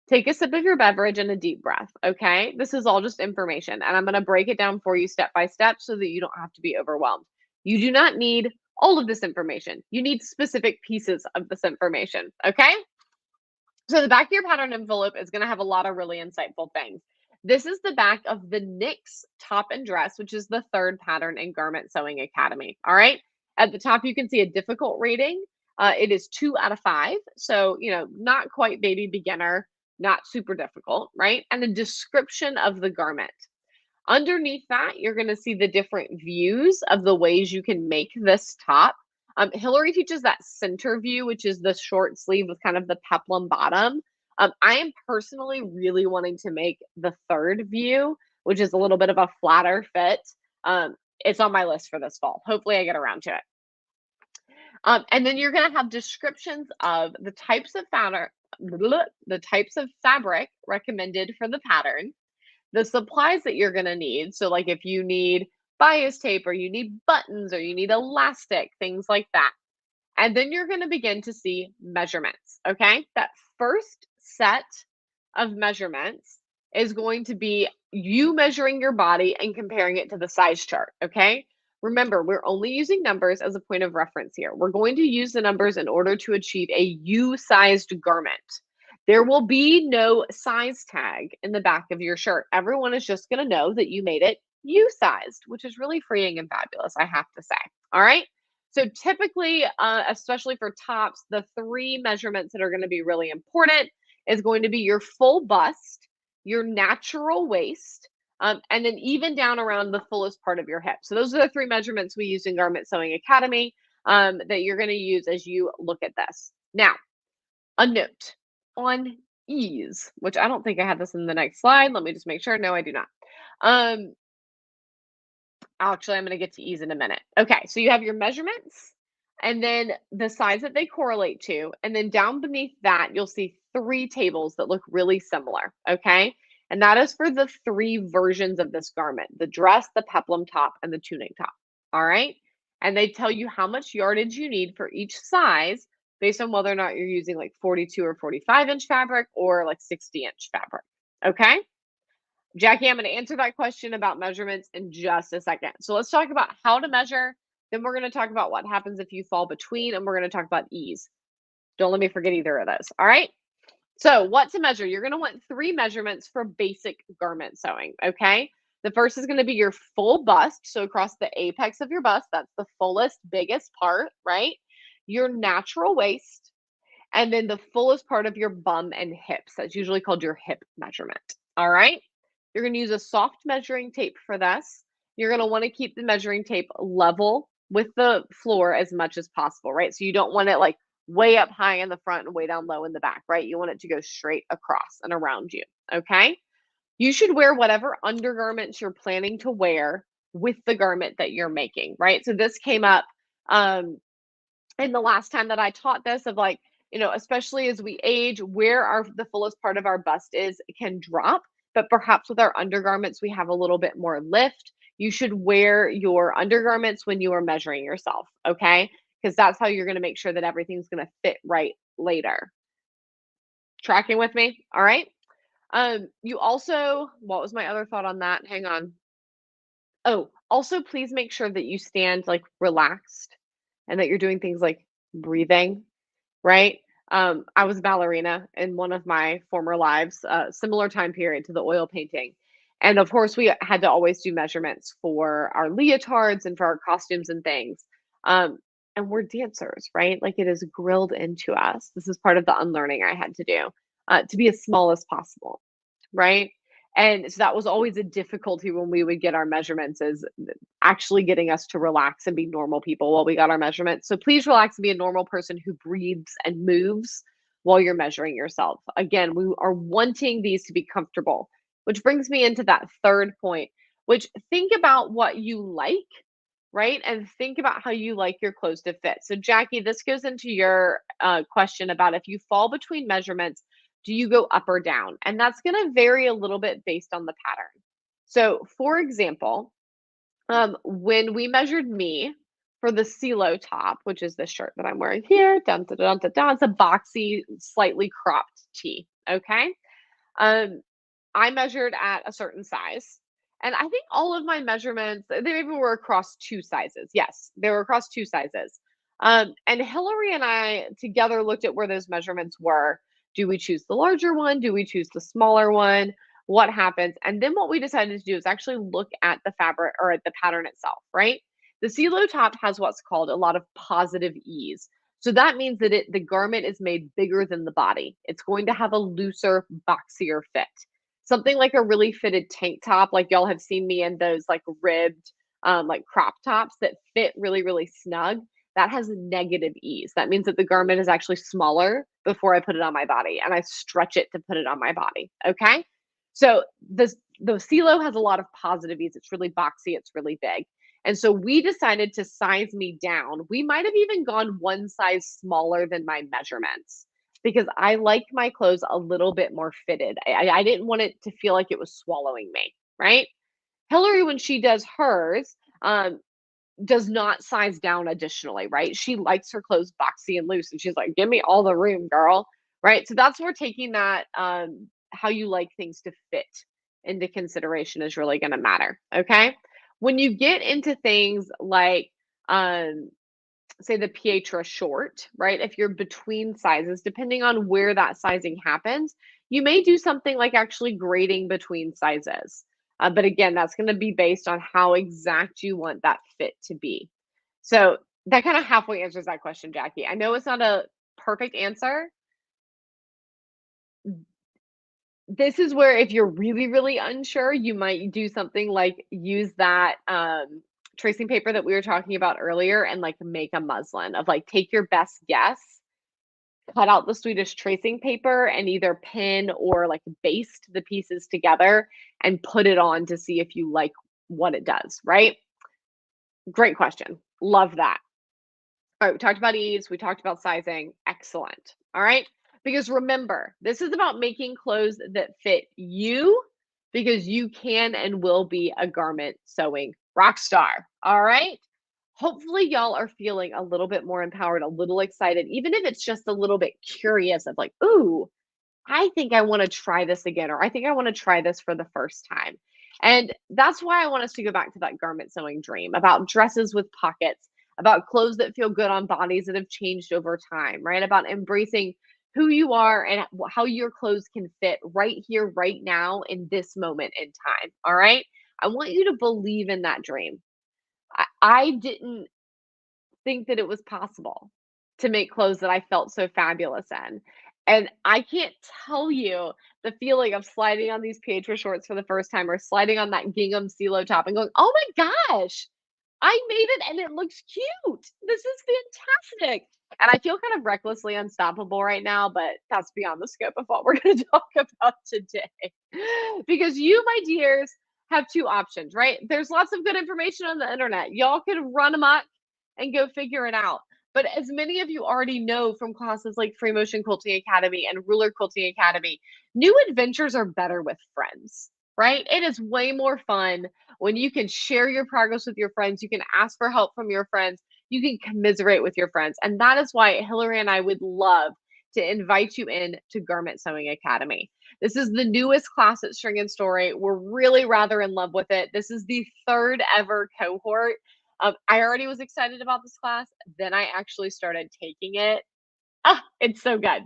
take a sip of your beverage and a deep breath, okay? This is all just information, and I'm going to break it down for you step by step so that you don't have to be overwhelmed. You do not need all of this information. You need specific pieces of this information, okay? So the back of your pattern envelope is going to have a lot of really insightful things. This is the back of the NYX top and dress, which is the third pattern in Garment Sewing Academy. All right. At the top, you can see a difficult rating. It is 2 out of 5. So, not quite baby beginner, not super difficult, right? And a description of the garment. Underneath that, you're going to see the different views of the ways you can make this top. Hillary teaches that center view, which is the short sleeve with kind of the peplum bottom. I am personally really wanting to make the third view, which is a little bit of a flatter fit. It's on my list for this fall. Hopefully I get around to it. And then you're going to have descriptions of the types of fabric recommended for the pattern, the supplies that you're going to need. So like if you need bias tape or you need buttons or you need elastic, things like that. And then you're going to begin to see measurements, okay? That first set of measurements is going to be you measuring your body and comparing it to the size chart, okay? Remember, we're only using numbers as a point of reference here. We're going to use the numbers in order to achieve a U-sized garment. There will be no size tag in the back of your shirt. Everyone is just going to know that you made it U-sized, which is really freeing and fabulous, I have to say. All right. So typically, especially for tops, the 3 measurements that are going to be really important is going to be your full bust, your natural waist, and then even down around the fullest part of your hip. So those are the 3 measurements we use in Garment Sewing Academy that you're going to use as you look at this. Now, a note on ease, which I don't think I have this in the next slide. Let me just make sure. No, I do not. Actually, I'm going to get to ease in a minute. Okay, so you have your measurements. and then the size that they correlate to. And then down beneath that, you'll see three tables that look really similar. Okay. And that is for the three versions of this garment: the dress, the peplum top, and the tunic top. All right. And they tell you how much yardage you need for each size based on whether or not you're using like 42 or 45-inch fabric or like 60-inch fabric. Okay. Jackie, I'm going to answer that question about measurements in just a second. So let's talk about how to measure. Then we're going to talk about what happens if you fall between, and we're going to talk about ease. Don't let me forget either of those. All right. So, what to measure? You're going to want three measurements for basic garment sewing. Okay. The first is going to be your full bust. So, across the apex of your bust, that's the fullest, biggest part, right? Your natural waist, and then the fullest part of your bum and hips. That's usually called your hip measurement. All right. You're going to use a soft measuring tape for this. You're going to want to keep the measuring tape level with the floor as much as possible, right? So you don't want it like way up high in the front and way down low in the back, right? You want it to go straight across and around you. Okay. You should wear whatever undergarments you're planning to wear with the garment that you're making, right? So this came up um, in the last time that I taught this of like, especially as we age, where the fullest part of our bust is can drop, but perhaps with our undergarments, we have a little bit more lift. You should wear your undergarments when you are measuring yourself, okay? Because that's how you're going to make sure that everything's going to fit right later. Tracking with me? All right. You also, what was my other thought on that? Hang on. Oh, also please make sure that you stand like relaxed and that you're doing things like breathing, right? I was a ballerina in one of my former lives, similar time period to the oil painting. And of course, we had to always do measurements for our leotards and for our costumes and things. Um, and we're dancers, right? Like it is grilled into us. This is part of the unlearning I had to do to be as small as possible, right? And so that was always a difficulty when we would get our measurements, is actually getting us to relax and be normal people while we got our measurements. So please relax and be a normal person who breathes and moves while you're measuring yourself. Again, we are wanting these to be comfortable, which brings me into that third point, which think about what you like, right? And think about how you like your clothes to fit. So, Jackie, this goes into your question about if you fall between measurements, do you go up or down? And that's going to vary a little bit based on the pattern. So, for example, when we measured me for the CeeLo top, which is the shirt that I'm wearing here, dun, dun, dun, dun, dun, it's a boxy, slightly cropped tee. Okay. Um, I measured at a certain size. And I think all of my measurements, they maybe were across two sizes. Yes, they were across two sizes. And Hillary and I together looked at where those measurements were. Do we choose the larger one? Do we choose the smaller one? What happens? And then what we decided to do is actually look at the fabric or at the pattern itself, right? The CeeLo top has what's called a lot of positive ease. So that means that the garment is made bigger than the body. It's going to have a looser, boxier fit. Something like a really fitted tank top, like y'all have seen me in those like ribbed, like crop tops that fit really, really snug. That has negative ease. That means that the garment is actually smaller before I put it on my body, and I stretch it to put it on my body. Okay. So the CeeLo has a lot of positive ease. It's really boxy. It's really big. And so we decided to size me down. We might have even gone one size smaller than my measurements because I like my clothes a little bit more fitted. I didn't want it to feel like it was swallowing me, right? Hillary, when she does hers, does not size down additionally, right? She likes her clothes boxy and loose, and she's like, "Give me all the room, girl." Right? So that's where taking that how you like things to fit into consideration is really going to matter. Okay? When you get into things like say the Pietra short, right? If you're between sizes, depending on where that sizing happens, you may do something like actually grading between sizes. But again, that's going to be based on how exact you want that fit to be. So that kind of halfway answers that question, Jackie. I know it's not a perfect answer. This is where if you're really, really unsure, you might do something like use that tracing paper that we were talking about earlier and like make a muslin of like take your best guess, cut out the Swedish tracing paper and either pin or like baste the pieces together and put it on to see if you like what it does, right? Great question. Love that. All right, we talked about ease, we talked about sizing. Excellent. All right. Because remember, this is about making clothes that fit you because you can and will be a garment sewing rock star. All right. Hopefully, y'all are feeling a little bit more empowered, a little excited, even if it's just a little bit curious of like, ooh, I think I want to try this again, or I think I want to try this for the first time. And that's why I want us to go back to that garment sewing dream about dresses with pockets, about clothes that feel good on bodies that have changed over time, right? About embracing who you are and how your clothes can fit right here, right now, in this moment in time. All right. I want you to believe in that dream. I didn't think that it was possible to make clothes that I felt so fabulous in. And I can't tell you the feeling of sliding on these Pietro shorts for the first time or sliding on that gingham CeeLo top and going, "Oh my gosh, I made it and it looks cute. This is fantastic." And I feel kind of recklessly unstoppable right now, but that's beyond the scope of what we're going to talk about today. Because you, my dears, have two options, right? There's lots of good information on the internet. Y'all can run amok and go figure it out. But as many of you already know from classes like Free Motion Quilting Academy and Ruler Quilting Academy, new adventures are better with friends, right? It is way more fun when you can share your progress with your friends. You can ask for help from your friends. You can commiserate with your friends. And that is why Hillary and I would love to invite you in to Garment Sewing Academy. This is the newest class at String and Story. We're really rather in love with it. This is the third ever cohort. I already was excited about this class. Then I actually started taking it. It's so good.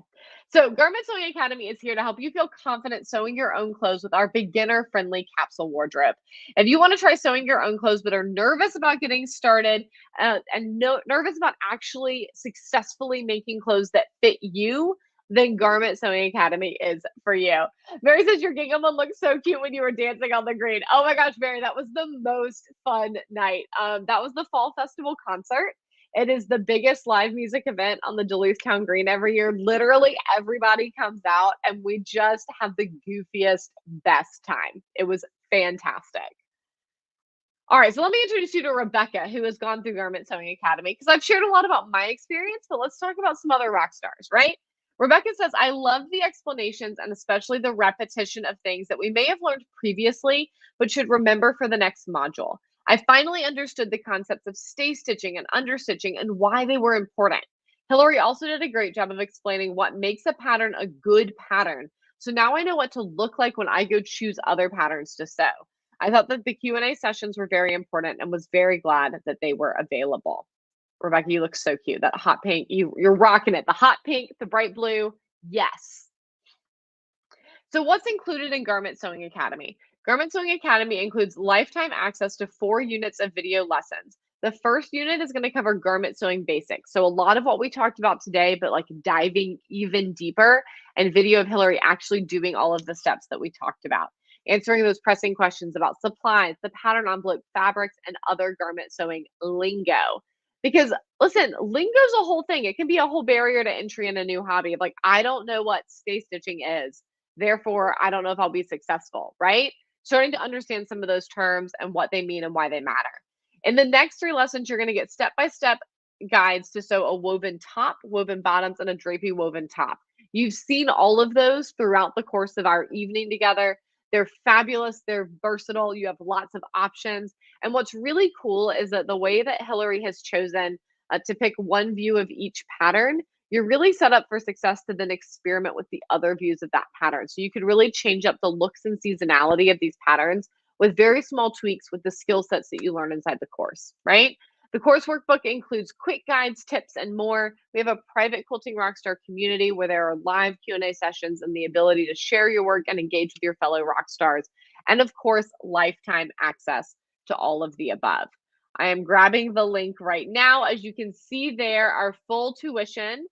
So, Garment Sewing Academy is here to help you feel confident sewing your own clothes with our beginner friendly capsule wardrobe. If you want to try sewing your own clothes but are nervous about getting started and nervous about actually successfully making clothes that fit you, then Garment Sewing Academy is for you. Mary says your gingham one looked so cute when you were dancing on the green. Oh my gosh, Mary, that was the most fun night. That was the Fall Festival concert. It is the biggest live music event on the Duluthtown Green every year. Literally everybody comes out and we just have the goofiest, best time. It was fantastic. All right, so let me introduce you to Rebecca, who has gone through Garment Sewing Academy, because I've shared a lot about my experience, but let's talk about some other rock stars, right? Rebecca says, I love the explanations and especially the repetition of things that we may have learned previously, but should remember for the next module. I finally understood the concepts of stay stitching and understitching and why they were important. Hillary also did a great job of explaining what makes a pattern a good pattern. So now I know what to look like when I go choose other patterns to sew. I thought that the Q&A sessions were very important and was very glad that they were available. Rebecca, you look so cute. That hot pink, you're rocking it. The hot pink, the bright blue, yes. So what's included in Garment Sewing Academy? Garment Sewing Academy includes lifetime access to 4 units of video lessons. The first unit is going to cover garment sewing basics. So a lot of what we talked about today, but like diving even deeper, and video of Hillary actually doing all of the steps that we talked about, answering those pressing questions about supplies, the pattern envelope, fabrics, and other garment sewing lingo. Because listen, lingo's a whole thing. It can be a whole barrier to entry in a new hobby. Like, I don't know what stay stitching is. Therefore, I don't know if I'll be successful, right? Starting to understand some of those terms and what they mean and why they matter. In the next 3 lessons, you're going to get step-by-step guides to sew a woven top, woven bottoms, and a drapey woven top. You've seen all of those throughout the course of our evening together. They're fabulous. They're versatile. You have lots of options. And what's really cool is that the way that Hillary has chosen to pick one view of each pattern, you're really set up for success to then experiment with the other views of that pattern. So you could really change up the looks and seasonality of these patterns with very small tweaks with the skill sets that you learn inside the course, right? The course workbook includes quick guides, tips, and more. We have a private Quilting Rockstar community where there are live Q&A sessions and the ability to share your work and engage with your fellow rock stars. And of course, lifetime access to all of the above. I am grabbing the link right now. As you can see there, our full tuition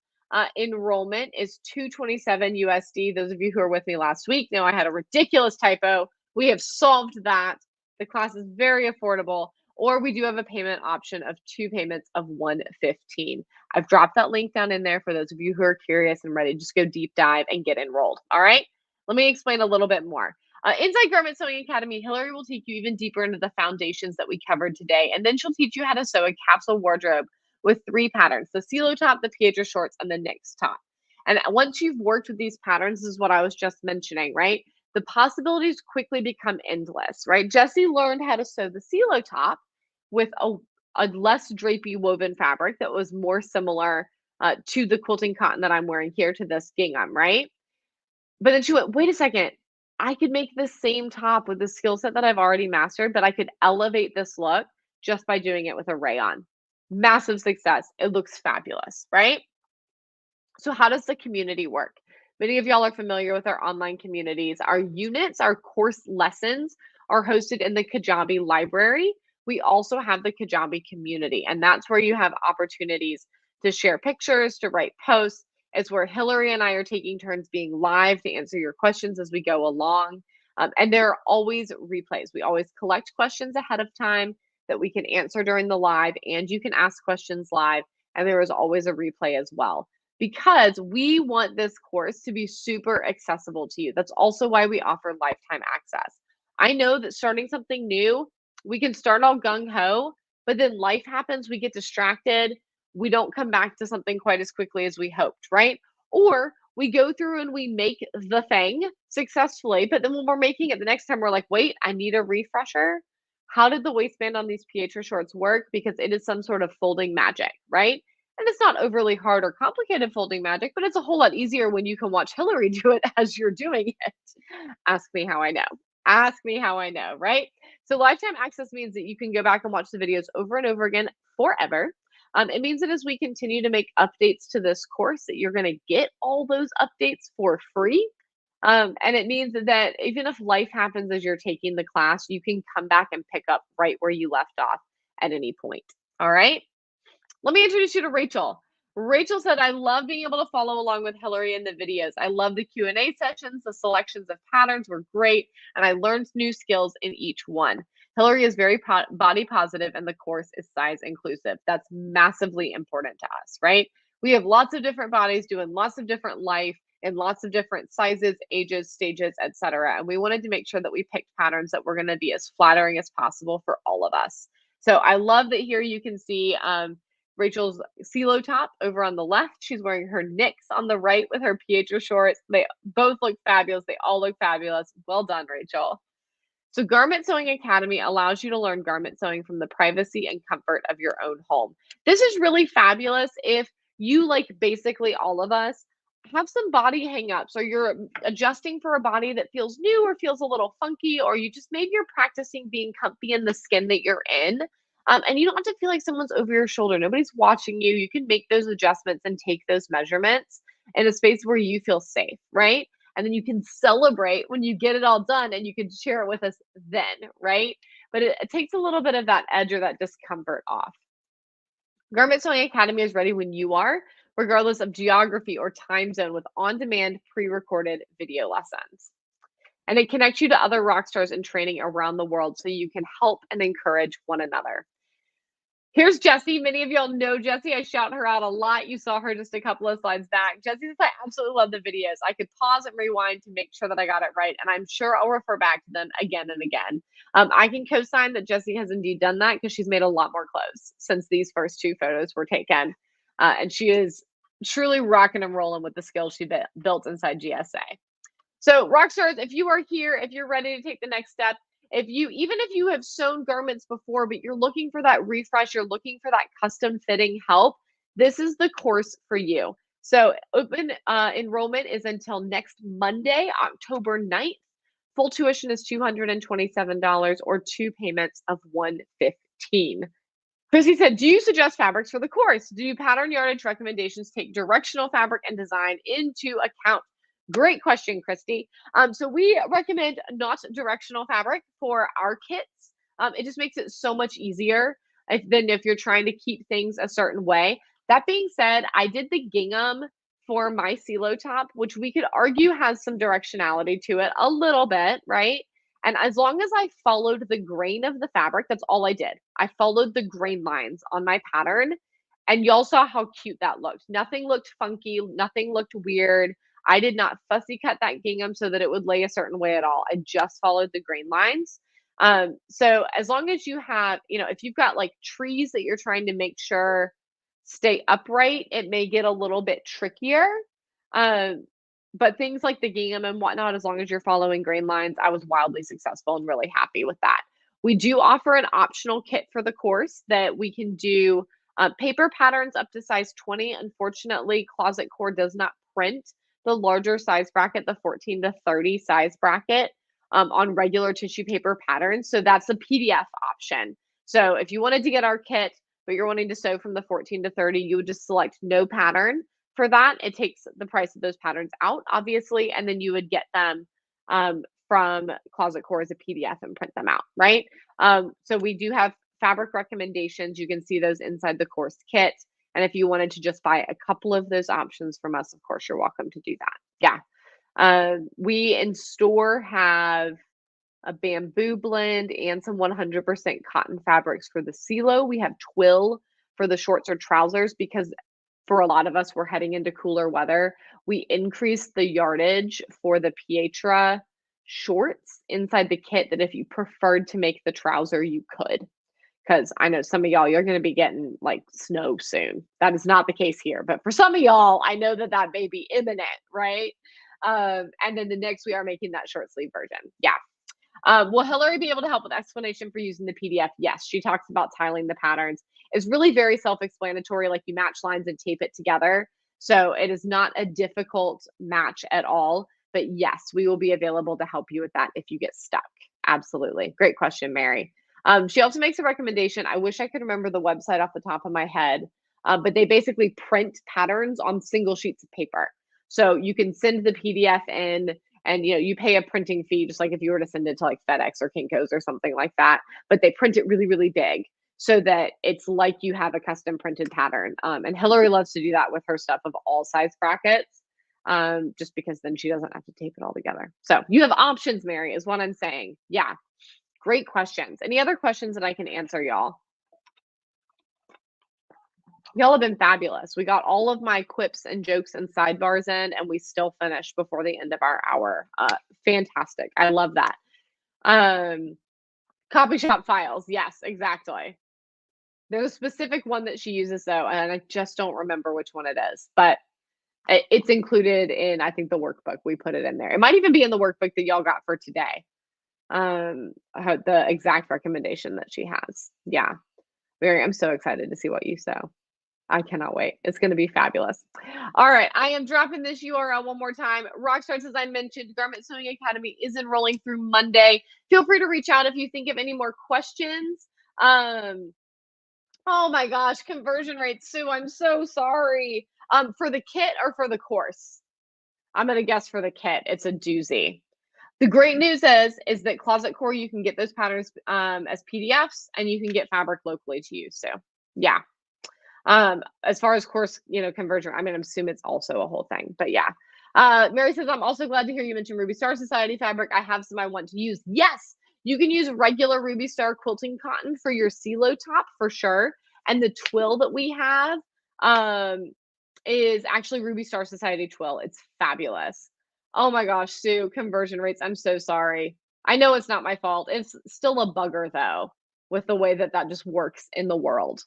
enrollment is $227 USD. Those of you who were with me last week know I had a ridiculous typo. We have solved that. The class is very affordable, or we do have a payment option of 2 payments of $115. I've dropped that link down in there for those of you who are curious and ready to just go deep dive and get enrolled. All right, let me explain a little bit more. Inside Garment Sewing Academy, Hillary will take you even deeper into the foundations that we covered today, and then she'll teach you how to sew a capsule wardrobe with 3 patterns: the CeeLo top, the Pietro shorts, and the NYX top. And once you've worked with these patterns, this is what I was just mentioning, right? The possibilities quickly become endless, right? Jessie learned how to sew the CeeLo top with a less drapey woven fabric that was more similar to the quilting cotton that I'm wearing here, to this gingham, right? But then she went, wait a second, I could make the same top with the skill set that I've already mastered, but I could elevate this look just by doing it with a rayon. Massive success. It looks fabulous, right? So how does the community work? Many of y'all are familiar with our online communities. Our units, our course lessons are hosted in the Kajabi library. We also have the Kajabi community, and that's where you have opportunities to share pictures, to write posts. It's where Hillary and I are taking turns being live to answer your questions as we go along. And there are always replays. We always collect questions ahead of time that we can answer during the live, and you can ask questions live. And there is always a replay as well, because we want this course to be super accessible to you. That's also why we offer lifetime access. I know that starting something new, we can start all gung ho, but then life happens, we get distracted, we don't come back to something quite as quickly as we hoped, right? Or we go through and we make the thing successfully, but then when we're making it the next time, we're like, wait, I need a refresher. How did the waistband on these Pietro shorts work? Because it is some sort of folding magic, right? And it's not overly hard or complicated folding magic, but it's a whole lot easier when you can watch Hillary do it as you're doing it. Ask me how I know. Ask me how I know, right? So lifetime access means that you can go back and watch the videos over and over again forever. It means that as we continue to make updates to this course, that you're going to get all those updates for free. And it means that even if life happens as you're taking the class, you can come back and pick up right where you left off at any point. All right. Let me introduce you to Rachel. Rachel said, I love being able to follow along with Hillary in the videos. I love the Q&A sessions. The selections of patterns were great, and I learned new skills in each one. Hillary is very body positive, and the course is size inclusive. That's massively important to us, right? We have lots of different bodies doing lots of different life in lots of different sizes, ages, stages, etc. And we wanted to make sure that we picked patterns that were going to be as flattering as possible for all of us. So I love that here you can see Rachel's CeeLo top over on the left. She's wearing her NYX on the right with her Pietro shorts. They both look fabulous. They all look fabulous. Well done, Rachel. So Garment Sewing Academy allows you to learn garment sewing from the privacy and comfort of your own home. This is really fabulous if you, like basically all of us, have some body hangups, or you're adjusting for a body that feels new or feels a little funky, or you just maybe you're practicing being comfy in the skin that you're in. And you don't have to feel like someone's over your shoulder. Nobody's watching you. You can make those adjustments and take those measurements in a space where you feel safe, right? And then you can celebrate when you get it all done, and you can share it with us then, right? But it takes a little bit of that edge or that discomfort off. Garment Sewing Academy is ready when you are, regardless of geography or time zone, with on-demand pre-recorded video lessons. And it connects you to other rock stars in training around the world so you can help and encourage one another. Here's Jessie. Many of y'all know Jessie. I shout her out a lot. You saw her just a couple of slides back. Jessie says, I absolutely love the videos. I could pause and rewind to make sure that I got it right, and I'm sure I'll refer back to them again and again. I can co-sign that Jessie has indeed done that, because she's made a lot more clothes since these first 2 photos were taken. And she is truly rocking and rolling with the skills she built inside GSA. So rock stars, if you are here, if you're ready to take the next step, even if you have sewn garments before, but you're looking for that refresh, you're looking for that custom fitting help, this is the course for you. So open enrollment is until next Monday, October 9th. Full tuition is $227, or 2 payments of $115. Chrissy said, do you suggest fabrics for the course? Do pattern yardage recommendations take directional fabric and design into account? Great question, Christy. So we recommend not directional fabric for our kits. It just makes it so much easier than if you're trying to keep things a certain way. That being said, I did the gingham for my CeeLo top, which we could argue has some directionality to it a little bit, right? And as long as I followed the grain of the fabric, that's all I did. I followed the grain lines on my pattern, and y'all saw how cute that looked. Nothing looked funky, nothing looked weird. I did not fussy cut that gingham so that it would lay a certain way at all. I just followed the grain lines. So as long as you have, if you've got like trees that you're trying to make sure stay upright, it may get a little bit trickier. Um, but things like the gingham and whatnot, as long as you're following grain lines, I was wildly successful and really happy with that. We do offer an optional kit for the course that we can do paper patterns up to size 20. Unfortunately, Closet Core does not print the larger size bracket, the 14 to 30 size bracket, on regular tissue paper patterns. So that's the PDF option. So if you wanted to get our kit, but you're wanting to sew from the 14 to 30, you would just select no pattern for that. It takes the price of those patterns out, obviously, and then you would get them from Closet Core as a PDF and print them out, right? So we do have fabric recommendations. You can see those inside the course kit. And if you wanted to just buy a couple of those options from us, of course, you're welcome to do that. Yeah. We in store have a bamboo blend and some 100% cotton fabrics for the silo. We have twill for the shorts or trousers because for a lot of us, we're heading into cooler weather. We increased the yardage for the Pietra shorts inside the kit that if you preferred to make the trouser, you could. Because I know some of y'all, you're going to be getting like snow soon. That is not the case here. But for some of y'all, I know that that may be imminent, right? And then the next, we are making that short sleeve version. Yeah. Will Hillary be able to help with explanation for using the PDF? Yes, she talks about tiling the patterns. It's really very self-explanatory, like you match lines and tape it together. So it is not a difficult match at all. But yes, we will be available to help you with that if you get stuck. Absolutely. Great question, Mary. She also makes a recommendation. I wish I could remember the website off the top of my head, but they basically print patterns on single sheets of paper. So you can send the PDF in and you pay a printing fee just like if you were to send it to like FedEx or Kinko's or something like that, but they print it really, really big so that it's like you have a custom printed pattern. And Hillary loves to do that with her stuff of all size brackets, just because then she doesn't have to tape it all together. So you have options, Mary, is what I'm saying. Yeah, great questions. Any other questions that I can answer, y'all? Y'all have been fabulous. We got all of my quips and jokes and sidebars in, and we still finished before the end of our hour. Fantastic. I love that. Copy shop files. Yes, exactly. There's a specific one that she uses though, and I just don't remember which one it is, but it's included in, I think, the workbook. We put it in there. It might even be in the workbook that y'all got for today. The exact recommendation that she has. Yeah. Mary, I'm so excited to see what you sew. I cannot wait. It's going to be fabulous. All right. I am dropping this URL one more time. Rockstars, as I mentioned, Garment Sewing Academy is enrolling through Monday. Feel free to reach out if you think of any more questions. Oh my gosh, conversion rates, Sue. I'm so sorry. For the kit or for the course? I'm going to guess for the kit. It's a doozy. The great news is that Closet Core, you can get those patterns as PDFs and you can get fabric locally to use. So yeah. As far as course, conversion, I assume it's also a whole thing, but yeah. Mary says, I'm also glad to hear you mention Ruby Star Society fabric. I have some I want to use. Yes, you can use regular Ruby Star quilting cotton for your silo top for sure. And the twill that we have is actually Ruby Star Society twill. It's fabulous. Oh my gosh, Sue, conversion rates. I'm so sorry. I know it's not my fault. It's still a bugger though, with the way that just works in the world.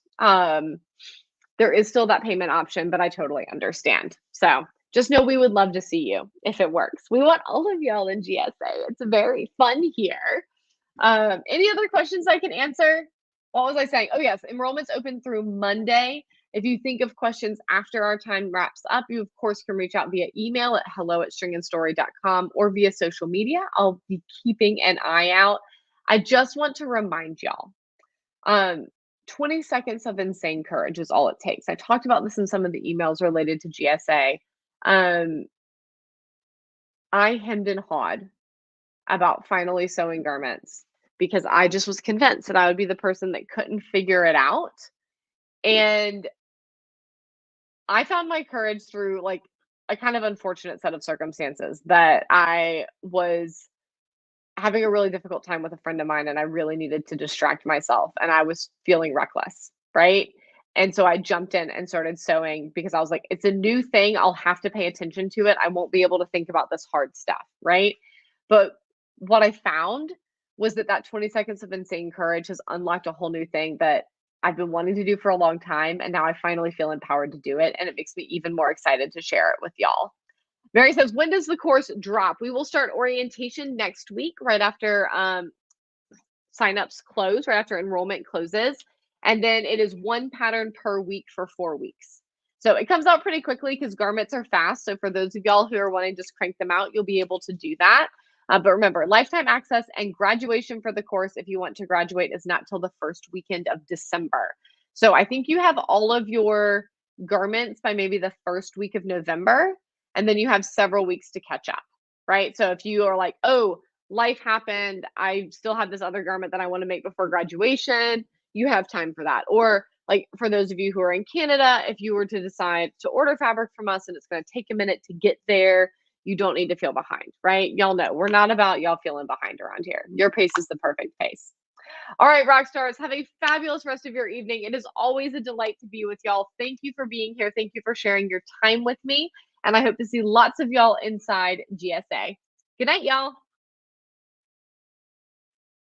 There is still that payment option, but I totally understand. So just know we would love to see you if it works. We want all of y'all in GSA. It's very fun here. Any other questions I can answer? What was I saying? Oh, yes. Enrollment's open through Monday. If you think of questions after our time wraps up, you, of course, can reach out via email at hello@stringandstory.com or via social media. I'll be keeping an eye out. I just want to remind y'all, 20 seconds of insane courage is all it takes. I talked about this in some of the emails related to GSA. I hemmed and hawed about finally sewing garments because I just was convinced that I would be the person that couldn't figure it out. And I found my courage through like a kind of unfortunate set of circumstances that I was having a really difficult time with a friend of mine and I really needed to distract myself and I was feeling reckless, right? And so I jumped in and started sewing because I was like, it's a new thing. I'll have to pay attention to it. I won't be able to think about this hard stuff, right? But what I found was that 20 seconds of insane courage has unlocked a whole new thing that I've been wanting to do for a long time, and now I finally feel empowered to do it, and it makes me even more excited to share it with y'all. Mary says, when does the course drop? We will start orientation next week, right after signups close, right after enrollment closes. And then it is one pattern per week for 4 weeks. So it comes out pretty quickly because garments are fast. So for those of y'all who are wanting to just crank them out, you'll be able to do that. But remember, lifetime access and graduation for the course, if you want to graduate, is not till the first weekend of December. So I think you have all of your garments by maybe the first week of November, and then you have several weeks to catch up, right? So if you are like, oh, life happened, I still have this other garment that I want to make before graduation, you have time for that. Or like for those of you who are in Canada, if you were to decide to order fabric from us and it's going to take a minute to get there, you don't need to feel behind, right? Y'all know we're not about y'all feeling behind around here. Your pace is the perfect pace. All right, rock stars, have a fabulous rest of your evening. It is always a delight to be with y'all. Thank you for being here. Thank you for sharing your time with me. And I hope to see lots of y'all inside GSA. Good night, y'all.